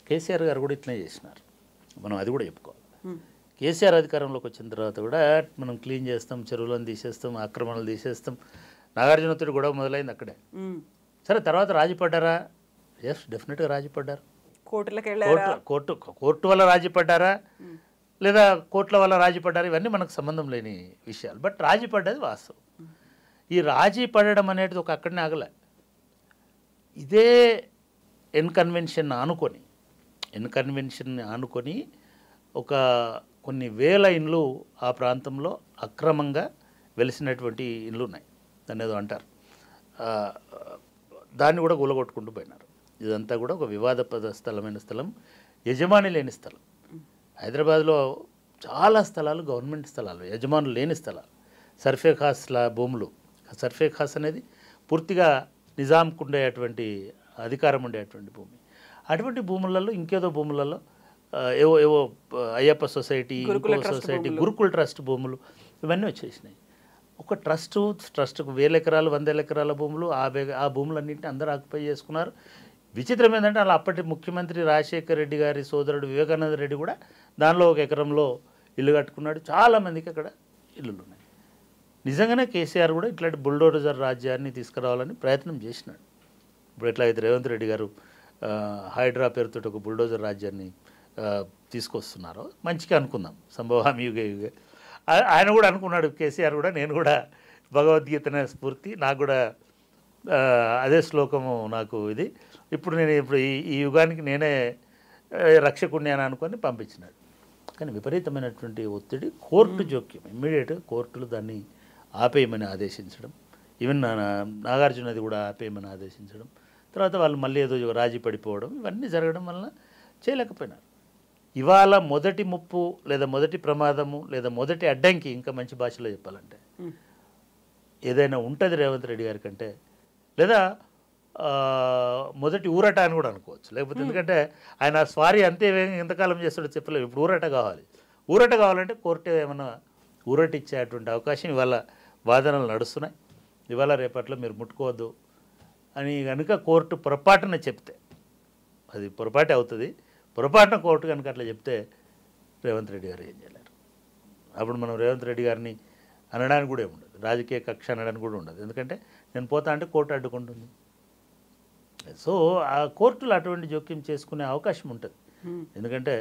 కేసీఆర్ గారు కూడా ఇట్లనే చేసినారు, మనం అది కూడా చెప్పుకోవాలి. కేసీఆర్ అధికారంలోకి వచ్చిన తర్వాత కూడా మనం క్లీన్ చేస్తాం, చెరువులను తీసేస్తాం, ఆక్రమణలు తీసేస్తాం. నాగార్జునతోటి గొడవ మొదలైంది అక్కడే. సరే, తర్వాత రాజీపడ్డారా? ఎస్, డెఫినెట్గా రాజీపడ్డారు. కోర్టు వల్ల రాజీపడ్డారా లేదా కోర్టుల వల్ల రాజీపడ్డారా, ఇవన్నీ మనకు సంబంధం లేని విషయాలు. బట్ రాజీపడ్డది వాస్తవం. ఈ రాజీ పడడం అనేది ఒక అక్కడనే ఆగలే. ఇదే ఎన్ కన్వెన్షన్ ఆనుకొని ఒక కొన్ని వేల ఇండ్లు ఆ ప్రాంతంలో అక్రమంగా వెలిసినటువంటి ఇండ్లు ఉన్నాయి. దాన్ని ఏదో అంటారు, దాన్ని కూడా కూలగొట్టుకుంటూ పోయినారు. ఇదంతా కూడా ఒక వివాదపద స్థలమైన స్థలం, యజమాని లేని స్థలం. హైదరాబాద్లో చాలా స్థలాలు గవర్నమెంట్ స్థలాలు, యజమానులు లేని స్థలాలు. సర్ఫే ఖాస్ల భూములు, సర్ఫే ఖాస్ అనేది పూర్తిగా నిజాంకు ఉండేటువంటి అధికారం ఉండేటువంటి భూమి. అటువంటి భూములలో ఇంకేదో భూములలో ఏవో ఏవో అయ్యప్ప సొసైటీ, ఇంకో సొసైటీ, గురుకుల ట్రస్ట్ భూములు ఇవన్నీ వచ్చేసినాయి. ఒక ట్రస్ట్కు 1000 ఎకరాలు 100 ఎకరాల భూములు, ఆ భూములన్నింటినీ అందరూ ఆక్యుపై చేసుకున్నారు. విచిత్రం ఏంటంటే అలా అప్పటి ముఖ్యమంత్రి రాజశేఖర రెడ్డి గారి సోదరుడు వివేకానంద రెడ్డి కూడా దానిలో ఒక ఎకరంలో ఇల్లు కట్టుకున్నాడు. చాలామందికి అక్కడ ఇల్లులు ఉన్నాయి. నిజంగానే కేసీఆర్ కూడా ఇట్లాంటి బుల్డోజర్ రాజ్యాన్ని తీసుకురావాలని ప్రయత్నం చేసినాడు. ఇప్పుడు ఎట్లయితే రేవంత్ రెడ్డి గారు హైడ్రా పేరుతో ఒక బుల్డోజర్ రాజ్యాన్ని తీసుకొస్తున్నారో మంచిగా అనుకుందాం, సంభవం యుగే యుగే. ఆయన కూడా అనుకున్నాడు, కేసీఆర్ కూడా. నేను కూడా భగవద్గీతనే స్ఫూర్తి, నాకు కూడా అదే శ్లోకము నాకు ఇది. ఇప్పుడు ఈ యుగానికి నేనే రక్షకుడిని అని అనుకొని పంపించినాడు. కానీ విపరీతమైనటువంటి ఒత్తిడి, కోర్టు జోక్యం, ఇమ్మీడియట్గా కోర్టులు దాన్ని ఆపేయమని ఆదేశించడం, ఈవెన్ నాగార్జునది కూడా ఆపేయమని ఆదేశించడం, తర్వాత వాళ్ళు మళ్ళీ ఏదో రాజీ పడిపోవడం, ఇవన్నీ జరగడం వలన చేయలేకపోయినారు. ఇవాళ మొదటి ముప్పు లేదా మొదటి ప్రమాదము లేదా మొదటి అడ్డంకి, ఇంకా మంచి భాషలో చెప్పాలంటే ఏదైనా ఉంటుంది రేవంత్ రెడ్డి గారి కంటే, లేదా మొదటి ఊరట అని కూడా అనుకోవచ్చు. లేకపోతే ఎందుకంటే ఆయన స్వారీ అంతే ఎంతకాలం చేస్తాడో చెప్పలేము. ఇప్పుడు ఊరట కావాలి. ఊరట కావాలంటే కోర్టు ఏమైనా ఊరట ఇచ్చేటువంటి అవకాశం ఇవాళ వాదనలు నడుస్తున్నాయి. ఇవాళ రేపట్లో మీరు ముట్టుకోవద్దు అని కనుక కోర్టు పొరపాటున చెప్తే, అది పొరపాటే అవుతుంది, పొరపాటున కోర్టు కనుక అట్లా చెప్తే రేవంత్ రెడ్డి గారు ఏం చేయలేరు. అప్పుడు మనం రేవంత్ రెడ్డి గారిని అనడానికి కూడా ఉండదు, రాజకీయ కక్ష అనడానికి కూడా ఉండదు. ఎందుకంటే నేను పోతా అంటే కోర్టు అడ్డుకుంటుంది. సో ఆ కోర్టులు అటువంటి జోక్యం చేసుకునే అవకాశం ఉంటుంది. ఎందుకంటే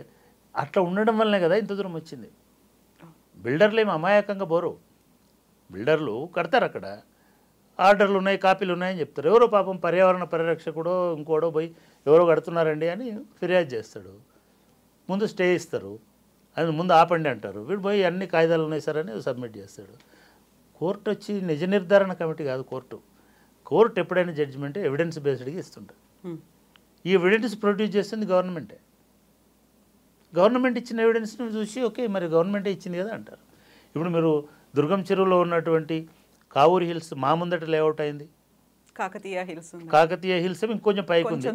అట్లా ఉండడం వల్లనే కదా ఇంత దూరం వచ్చింది. బిల్డర్లు ఏమి అమాయకంగా పోరు. బిల్డర్లు కడతారు, అక్కడ ఆర్డర్లు ఉన్నాయి, కాపీలు ఉన్నాయని చెప్తారు. ఎవరో పాపం పర్యావరణ పరిరక్షకుడో ఇంకోడో పోయి ఎవరో కడుతున్నారండి అని ఫిర్యాదు చేస్తాడు. ముందు స్టే ఇస్తారు, అది ముందు ఆపండి అంటారు. వీడు పోయి అన్ని కాయిదాలు ఉన్నాయి సార్ అని సబ్మిట్ చేస్తాడు. కోర్టు వచ్చి నిజ నిర్ధారణ కమిటీ కాదు కోర్టు ఎప్పుడైనా జడ్జిమెంట్ ఎవిడెన్స్ బేస్డ్గా ఇస్తుంటారు. ఈ ఎవిడెన్స్ ప్రొడ్యూస్ చేస్తుంది గవర్నమెంటే. గవర్నమెంట్ ఇచ్చిన ఎవిడెన్స్ని చూసి ఓకే మరి గవర్నమెంటే ఇచ్చింది కదా అంటారు. ఇప్పుడు మీరు దుర్గం చెరువులో ఉన్నటువంటి కావూరి హిల్స్ మా ముందట లేఅవుట్ అయింది, కాకతీయ హిల్స్ ఇంకొంచెం పైకి ఉంది.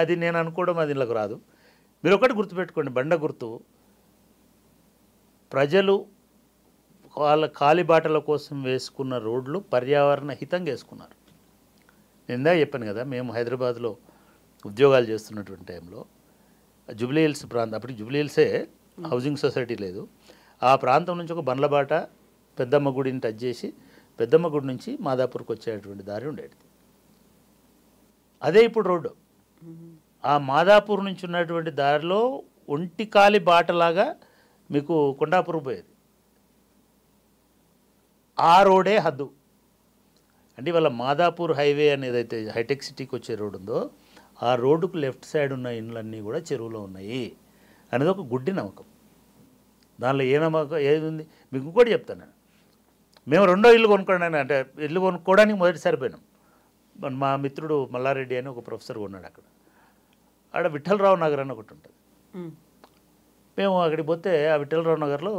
అది నేను అనుకోవడం అది ఇళ్ళకు రాదు. మీరు ఒకటి గుర్తుపెట్టుకోండి, బండ గుర్తు ప్రజలు వాళ్ళ కాలిబాటల కోసం వేసుకున్న రోడ్లు పర్యావరణ హితంగా వేసుకున్నారు. నేను ఇందాక చెప్పాను కదా, మేము హైదరాబాద్లో ఉద్యోగాలు చేస్తున్నటువంటి టైంలో జూబ్లీ హిల్స్ ప్రాంతం, అప్పటికి జూబ్లీ హిల్సే హౌసింగ్ సొసైటీ లేదు, ఆ ప్రాంతం నుంచి ఒక బండ్లబాట పెద్దమ్మ గుడిని టచ్ చేసి పెద్దమ్మ గుడి నుంచి మాదాపూర్కి వచ్చేటువంటి దారి ఉండేది. అదే ఇప్పుడు రోడ్డు. ఆ మాదాపూర్ నుంచి ఉన్నటువంటి దారిలో ఒంటికాలి బాటలాగా మీకు కొండాపూర్ పోయేది. ఆ రోడే హద్దు. అంటే ఇవాళ మాదాపూర్ హైవే అనేది హైటెక్ సిటీకి వచ్చే రోడ్డు ఉందో ఆ రోడ్డుకు లెఫ్ట్ సైడ్ ఉన్న ఇండ్లన్నీ కూడా చెరువులో ఉన్నాయి అనేది ఒక గుడ్డి నమ్మకం. దానిలో ఏ నమ్మకం ఏది ఉంది మీకు ఇంకోటి చెప్తాను నేను. మేము రెండో ఇల్లు కొనుక్కోండి అంటే ఇల్లు కొనుక్కోవడానికి మొదటిసారి పోయినాం. మా మిత్రుడు మల్లారెడ్డి అని ఒక ప్రొఫెసర్ కొన్నాడు అక్కడ. ఆడ విఠలరావు నగర్ అని ఒకటి ఉంటుంది. మేము అక్కడికి పోతే ఆ విఠలరావు నగర్లో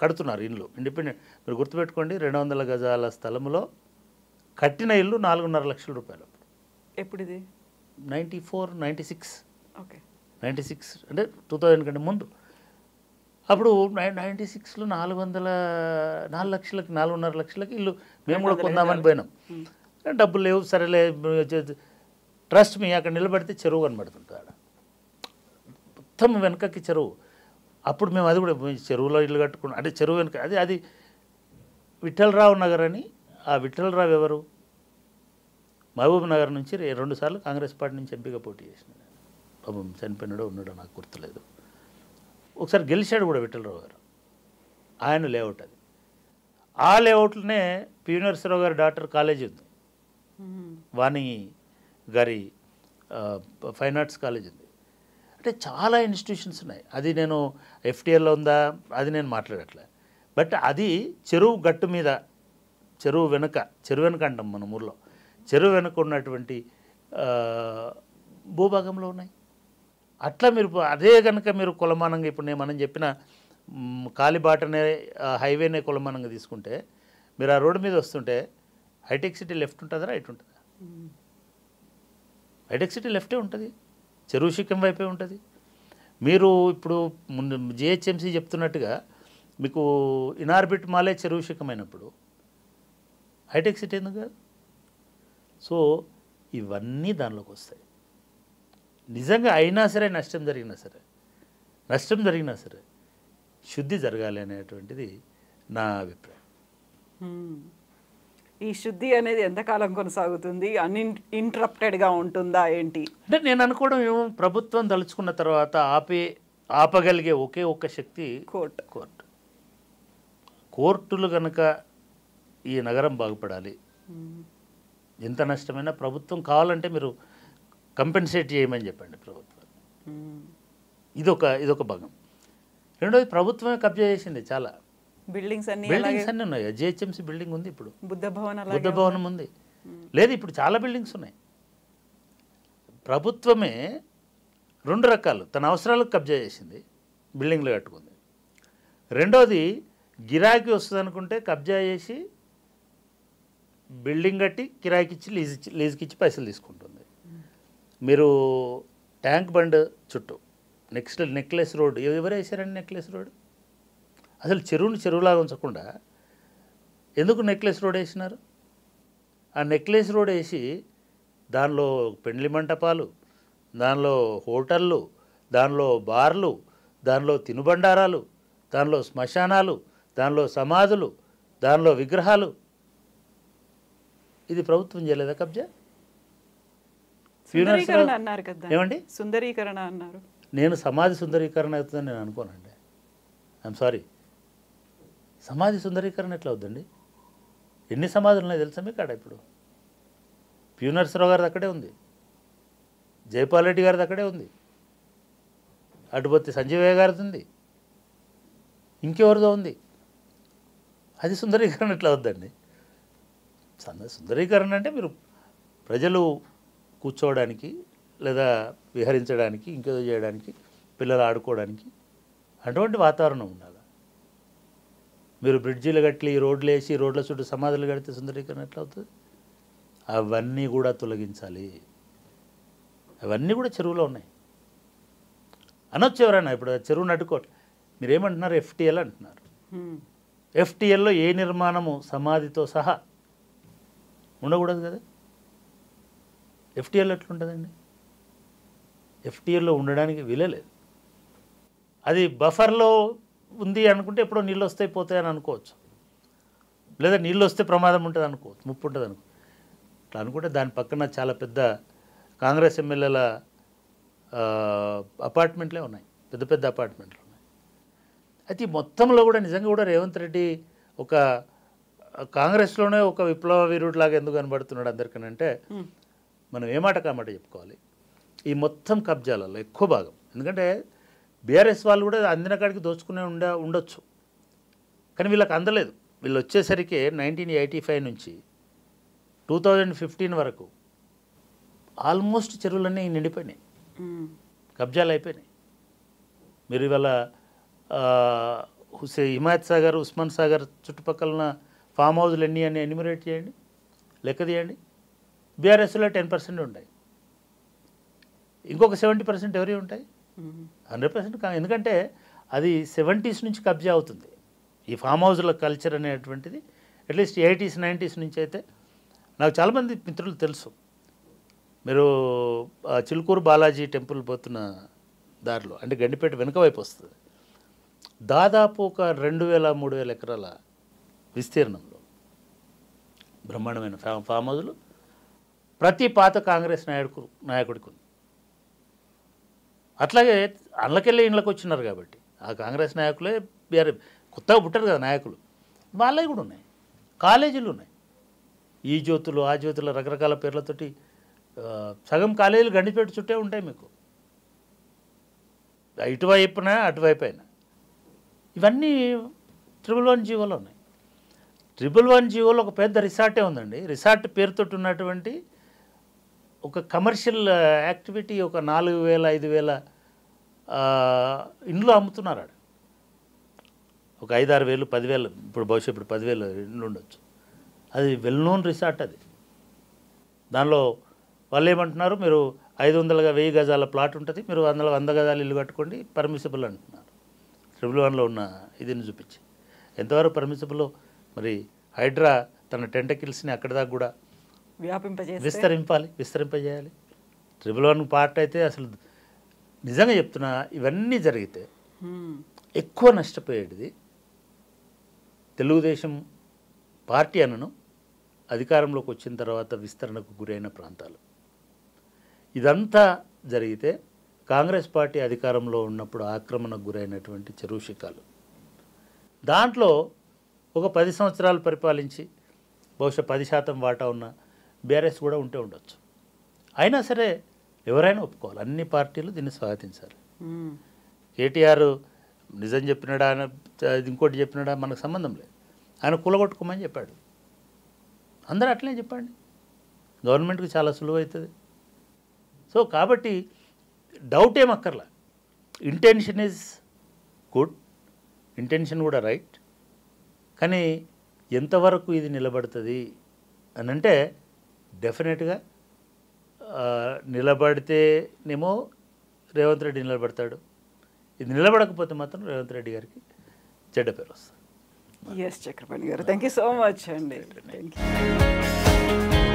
కడుతున్నారు ఇల్లు, ఇండిపెండెంట్. మీరు గుర్తుపెట్టుకోండి, 200 గజాల స్థలంలో కట్టిన ఇల్లు 4.5 లక్షల రూపాయలు. ఎప్పుడు ఇది? 94, 96. ఓకే, 96 అంటే 2000 కంటే ముందు. అప్పుడు 96లో 4 లక్షలకి 4.5 లక్షలకి ఇల్లు మేము కూడా కొందామని పోయినాం. డబ్బులు లేవు, సరేలే ట్రస్ట్ మీ అక్కడ నిలబడితే చెరువు కనబడుతుంటుంది. ఆడ మొత్తం వెనకకి చెరువు. అప్పుడు మేము అది కూడా చెరువులో ఇల్లు కట్టుకున్నాం. అంటే చెరువు వెనుక అది విఠలరావు నగర్ అని. ఆ విఠలరావు ఎవరు? మహబూబ్ నగర్ నుంచి 2 సార్లు కాంగ్రెస్ పార్టీ నుంచి ఎంపీగా పోటీ చేసినాడు. పాపం చనిపోయినాడో ఉన్నాడో నాకు గుర్తులేదు. ఒకసారి గెలిచాడు కూడా విఠలరావు గారు. ఆయన లేఅవుట్ అది. ఆ లేఅవుట్లోనే పి నరసింహరావు గారి డాక్టర్ కాలేజీ ఉంది, వాణి గారి ఫైన్ ఆర్ట్స్ కాలేజ్ ఉంది. అంటే చాలా ఇన్స్టిట్యూషన్స్ ఉన్నాయి. అది నేను ఎఫ్టీఎల్లో ఉందా అది నేను మాట్లాడట్లే. బట్ అది చెరువు గట్టు మీద, చెరువు వెనుక అంటాం మన ఊర్లో, చెరువు వెనుక ఉన్నటువంటి భూభాగంలో ఉన్నాయి. అట్లా మీరు అదే కనుక మీరు కొలమానంగా ఇప్పుడు మనం చెప్పిన కాలిబాటనే హైవేనే కొలమానంగా తీసుకుంటే మీరు ఆ రోడ్డు మీద వస్తుంటే హైటెక్ సిటీ లెఫ్ట్ ఉంటుందా రైట్ ఉంటుందా? హైటెక్ సిటీ లెఫ్టే ఉంటుంది, చెరువు శిఖం వైపే ఉంటుంది. మీరు ఇప్పుడు ముందు జిహెచ్ఎంసీ చెప్తున్నట్టుగా మీకు ఇనార్బిట్ మాలే చెరువు శిఖమైనప్పుడు హైటెక్ సిటీ ఎందుకు కాదు? సో ఇవన్నీ దానిలోకి వస్తాయి. నిజంగా అయినా సరే నష్టం జరిగినా సరే శుద్ధి జరగాలి అనేటువంటిది నా అభిప్రాయం. ఈ శుద్ధి అనేది ఎంతకాలం కొనసాగుతుంది? అన్ఇంటరప్టెడ్గా ఉంటుందా ఏంటి? అంటే నేను అనుకోవడం ఏమో, ప్రభుత్వం తలుచుకున్న తర్వాత ఆపగలిగే ఒకే ఒక్క శక్తి కోర్టులు కనుక ఈ నగరం బాగుపడాలి, ఎంత నష్టమైనా ప్రభుత్వం కావాలంటే మీరు కంపెన్సేట్ చేయమని చెప్పండి ప్రభుత్వం. ఇదొక భాగం. రెండోది ప్రభుత్వమే కబ్జా చేసింది చాలా బిల్డింగ్స్ అన్నీ ఉన్నాయి. జిహెచ్ఎంసీ బిల్డింగ్ ఉంది, ఇప్పుడు బుద్ధ భవనం ఉంది, లేదు ఇప్పుడు చాలా బిల్డింగ్స్ ఉన్నాయి. ప్రభుత్వమే 2 రకాలు తన అవసరాలకు కబ్జా చేసింది, బిల్డింగ్లు కట్టుకుంది. రెండోది గిరాకీ వస్తుంది అనుకుంటే కబ్జా చేసి బిల్డింగ్ కట్టి కిరాయికి ఇచ్చి లీజుకి ఇచ్చి పైసలు తీసుకుంటుంది. మీరు ట్యాంక్ బండ్ చుట్టూ నెక్లెస్ రోడ్ ఎవరు వేసారండి? నెక్లెస్ రోడ్ అసలు చెరువులాగా ఉంచకుండా ఎందుకు నెక్లెస్ రోడ్ వేసినారు? ఆ నెక్లెస్ రోడ్ వేసి దానిలో పెండ్లి మంటపాలు, దానిలో హోటళ్ళు, దానిలో బార్లు, దానిలో తినుబండారాలు, దానిలో శ్మశానాలు, దానిలో సమాధులు, దానిలో విగ్రహాలు. ఇది ప్రభుత్వం చేయలేదా కబ్జా? అన్నారు కదా, ఏమండి సుందరీకరణ అన్నారు. నేను సమాధి సుందరీకరణ అవుతుందని నేను అనుకోనండి. ఐఎమ్ సారీ, సమాధి సుందరీకరణ ఎట్లా అవుతుందండి? ఎన్ని సమాధులు ఉన్నాయి తెలుసా మీకు? ఆడ ఇప్పుడు పివి నరసింహరావు గారిది అక్కడే ఉంది, జైపాల్ రెడ్డి గారిది అక్కడే ఉంది, అటుపోతే సంజీవయ్య గారిది ఉంది, ఇంకెవరిదో ఉంది. అది సుందరీకరణ ఎట్లా అవుద్దండి? సుందరీకరణ అంటే మీరు ప్రజలు కూర్చోవడానికి లేదా విహరించడానికి, ఇంకేదో చేయడానికి, పిల్లలు ఆడుకోవడానికి అటువంటి వాతావరణం ఉండాలి. మీరు బ్రిడ్జీలు కట్టి రోడ్లు వేసి రోడ్ల చుట్టూ సమాధులు కడితే సుందరీకరణ ఎట్లా అవుతుంది? అవన్నీ కూడా తొలగించాలి. అవన్నీ కూడా చెరువులో ఉన్నాయి అనొచ్చు ఎవరైనా. ఇప్పుడు చెరువును అడ్డుకోవట్లేదు. మీరేమంటున్నారు? ఎఫ్టీఎల్ అంటున్నారు. ఎఫ్టీఎల్లో ఏ నిర్మాణము సమాధితో సహా ఉండకూడదు కదా. ఎఫ్టీఎల్ ఎట్లుంటుందండి? ఎఫ్టీఎల్లో ఉండడానికి వీలేదు. అది బఫర్లో ఉంది అనుకుంటే ఎప్పుడో నీళ్ళు వస్తాయి పోతాయని అనుకోవచ్చు, లేదా నీళ్ళు వస్తే ప్రమాదం ఉంటుంది అనుకోవచ్చు, ముప్పు ఉంటుంది అనుకో. అట్లా అనుకుంటే దాని పక్కన చాలా పెద్ద కాంగ్రెస్ ఎమ్మెల్యేల అపార్ట్మెంట్లే ఉన్నాయి, పెద్ద పెద్ద అపార్ట్మెంట్లు ఉన్నాయి. అయితే ఈ మొత్తంలో కూడా నిజంగా కూడా రేవంత్ రెడ్డి ఒక కాంగ్రెస్లోనే ఒక విప్లవ వీరుడిలాగా ఎందుకు కనబడుతున్నాడు అందరికనంటే, మనం ఏమాట కామాట చెప్పుకోవాలి. ఈ మొత్తం కబ్జాలలో ఎక్కువ భాగం, ఎందుకంటే బీఆర్ఎస్ వాళ్ళు కూడా అందిన కాడికి దోచుకునే ఉండొచ్చు, కానీ వీళ్ళకి అందలేదు. వీళ్ళు వచ్చేసరికి 1985 నుంచి 2015 వరకు ఆల్మోస్ట్ చెరువులన్నీ నిండిపోయినాయి, కబ్జాలు అయిపోయినాయి. మీరు ఇవాళ హిమాయత్ సాగర్, ఉస్మాన్ సాగర్ చుట్టుపక్కల ఫామ్ హౌస్లు ఎన్ని అని ఎన్యూమరేట్ చేయండి, లెక్క తీయండి. బీఆర్ఎస్లో 10% ఉంటాయి, ఇంకొక 70% ఎవరి ఉంటాయి? 100%. ఎందుకంటే అది 70s నుంచి కబ్జా అవుతుంది. ఈ ఫామ్ హౌస్ల కల్చర్ అనేటువంటిది అట్లీస్ట్ 80s 90s నుంచి అయితే నాకు చాలామంది మిత్రులు తెలుసు. మీరు చిలుకూరు బాలాజీ టెంపుల్ పోతున్న దారిలో, అంటే గండిపేట వెనుక వైపు వస్తుంది, దాదాపు ఒక 2000-3000 ఎకరాల విస్తీర్ణంలో బ్రహ్మాండమైన ఫామ్ హౌస్లు ప్రతి పాత కాంగ్రెస్ నాయకుడికి ఉంది. అట్లాగే అళ్ళకెళ్ళి ఇళ్ళకి వచ్చినారు కాబట్టి ఆ కాంగ్రెస్ నాయకులే కొత్తగా పుట్టారు కదా నాయకులు, వాళ్ళవి కూడా ఉన్నాయి. కాలేజీలు ఉన్నాయి, ఈ జ్యోతులు ఆ జ్యోతులు రకరకాల పేర్లతోటి సగం కాలేజీలు గండిపేట చుట్టే ఉంటాయి మీకు, ఇటువైపున అటువైపు అయినా. ఇవన్నీ 111 జీవోలో ఉన్నాయి. 111 జీవోలో ఒక పెద్ద రిసార్టే ఉందండి. రిసార్ట్ పేరుతో ఉన్నటువంటి ఒక కమర్షియల్ యాక్టివిటీ ఒక 4000-5000 ఇండ్లు అమ్ముతున్నారు. ఒక 5-6 వేలు 10,000 ఇప్పుడు బహుశా ఇప్పుడు 10,000 ఇండ్లు ఉండొచ్చు. అది వెల్ నోన్ రిసార్ట్ అది. దానిలో వాళ్ళు ఏమంటున్నారు, మీరు 500 గజాల ప్లాట్ ఉంటుంది, మీరు 100 గజాలు ఇల్లు కట్టుకోండి, పర్మిసిబుల్ అంటున్నారు. 111లో ఉన్న ఇదిని చూపించి ఎంతవరకు పర్మిసిబుల్. మరి హైడ్రా తన టెంటకిల్స్ని అక్కడి దాకా కూడా విస్తరింపజేయాలి. 111 పార్ట్ అయితే అసలు నిజంగా చెప్తున్నా, ఇవన్నీ జరిగితే ఎక్కువ నష్టపోయేది తెలుగుదేశం పార్టీ అనను అధికారంలోకి వచ్చిన తర్వాత విస్తరణకు గురైన ప్రాంతాలు. ఇదంతా జరిగితే కాంగ్రెస్ పార్టీ అధికారంలో ఉన్నప్పుడు ఆక్రమణకు గురైనటువంటి చెరువు శిఖాలు, దాంట్లో ఒక 10 సంవత్సరాలు పరిపాలించి బహుశా 10% వాటా ఉన్న బీఆర్ఎస్ కూడా ఉంటే ఉండొచ్చు. అయినా సరే ఎవరైనా ఒప్పుకోవాలి, అన్ని పార్టీలు దీన్ని స్వాగతించాలి. కేటీఆర్ నిజం చెప్పినాడా ఇంకోటి చెప్పినాడా మనకు సంబంధం లేదు, ఆయన కూలగొట్టుకోమని చెప్పాడు. అందరూ అట్లనే చెప్పండి, గవర్నమెంట్కి చాలా సులువు అవుతుంది. సో కాబట్టి డౌట్ ఏమక్కర్లా, ఇంటెన్షన్ ఈజ్ గుడ్, ఇంటెన్షన్ కూడా రైట్. కానీ ఎంతవరకు ఇది నిలబడుతుంది అని అంటే డెఫినెట్గా నిలబడితేనేమో రేవంత్ రెడ్డి నిలబడతాడు, ఇది నిలబడకపోతే మాత్రం రేవంత్ రెడ్డి గారికి చెడ్డ పేరు వస్తుంది. ఎస్ చక్రపాణి గారు, థ్యాంక్ యూ సో మచ్ అండి. Thank you.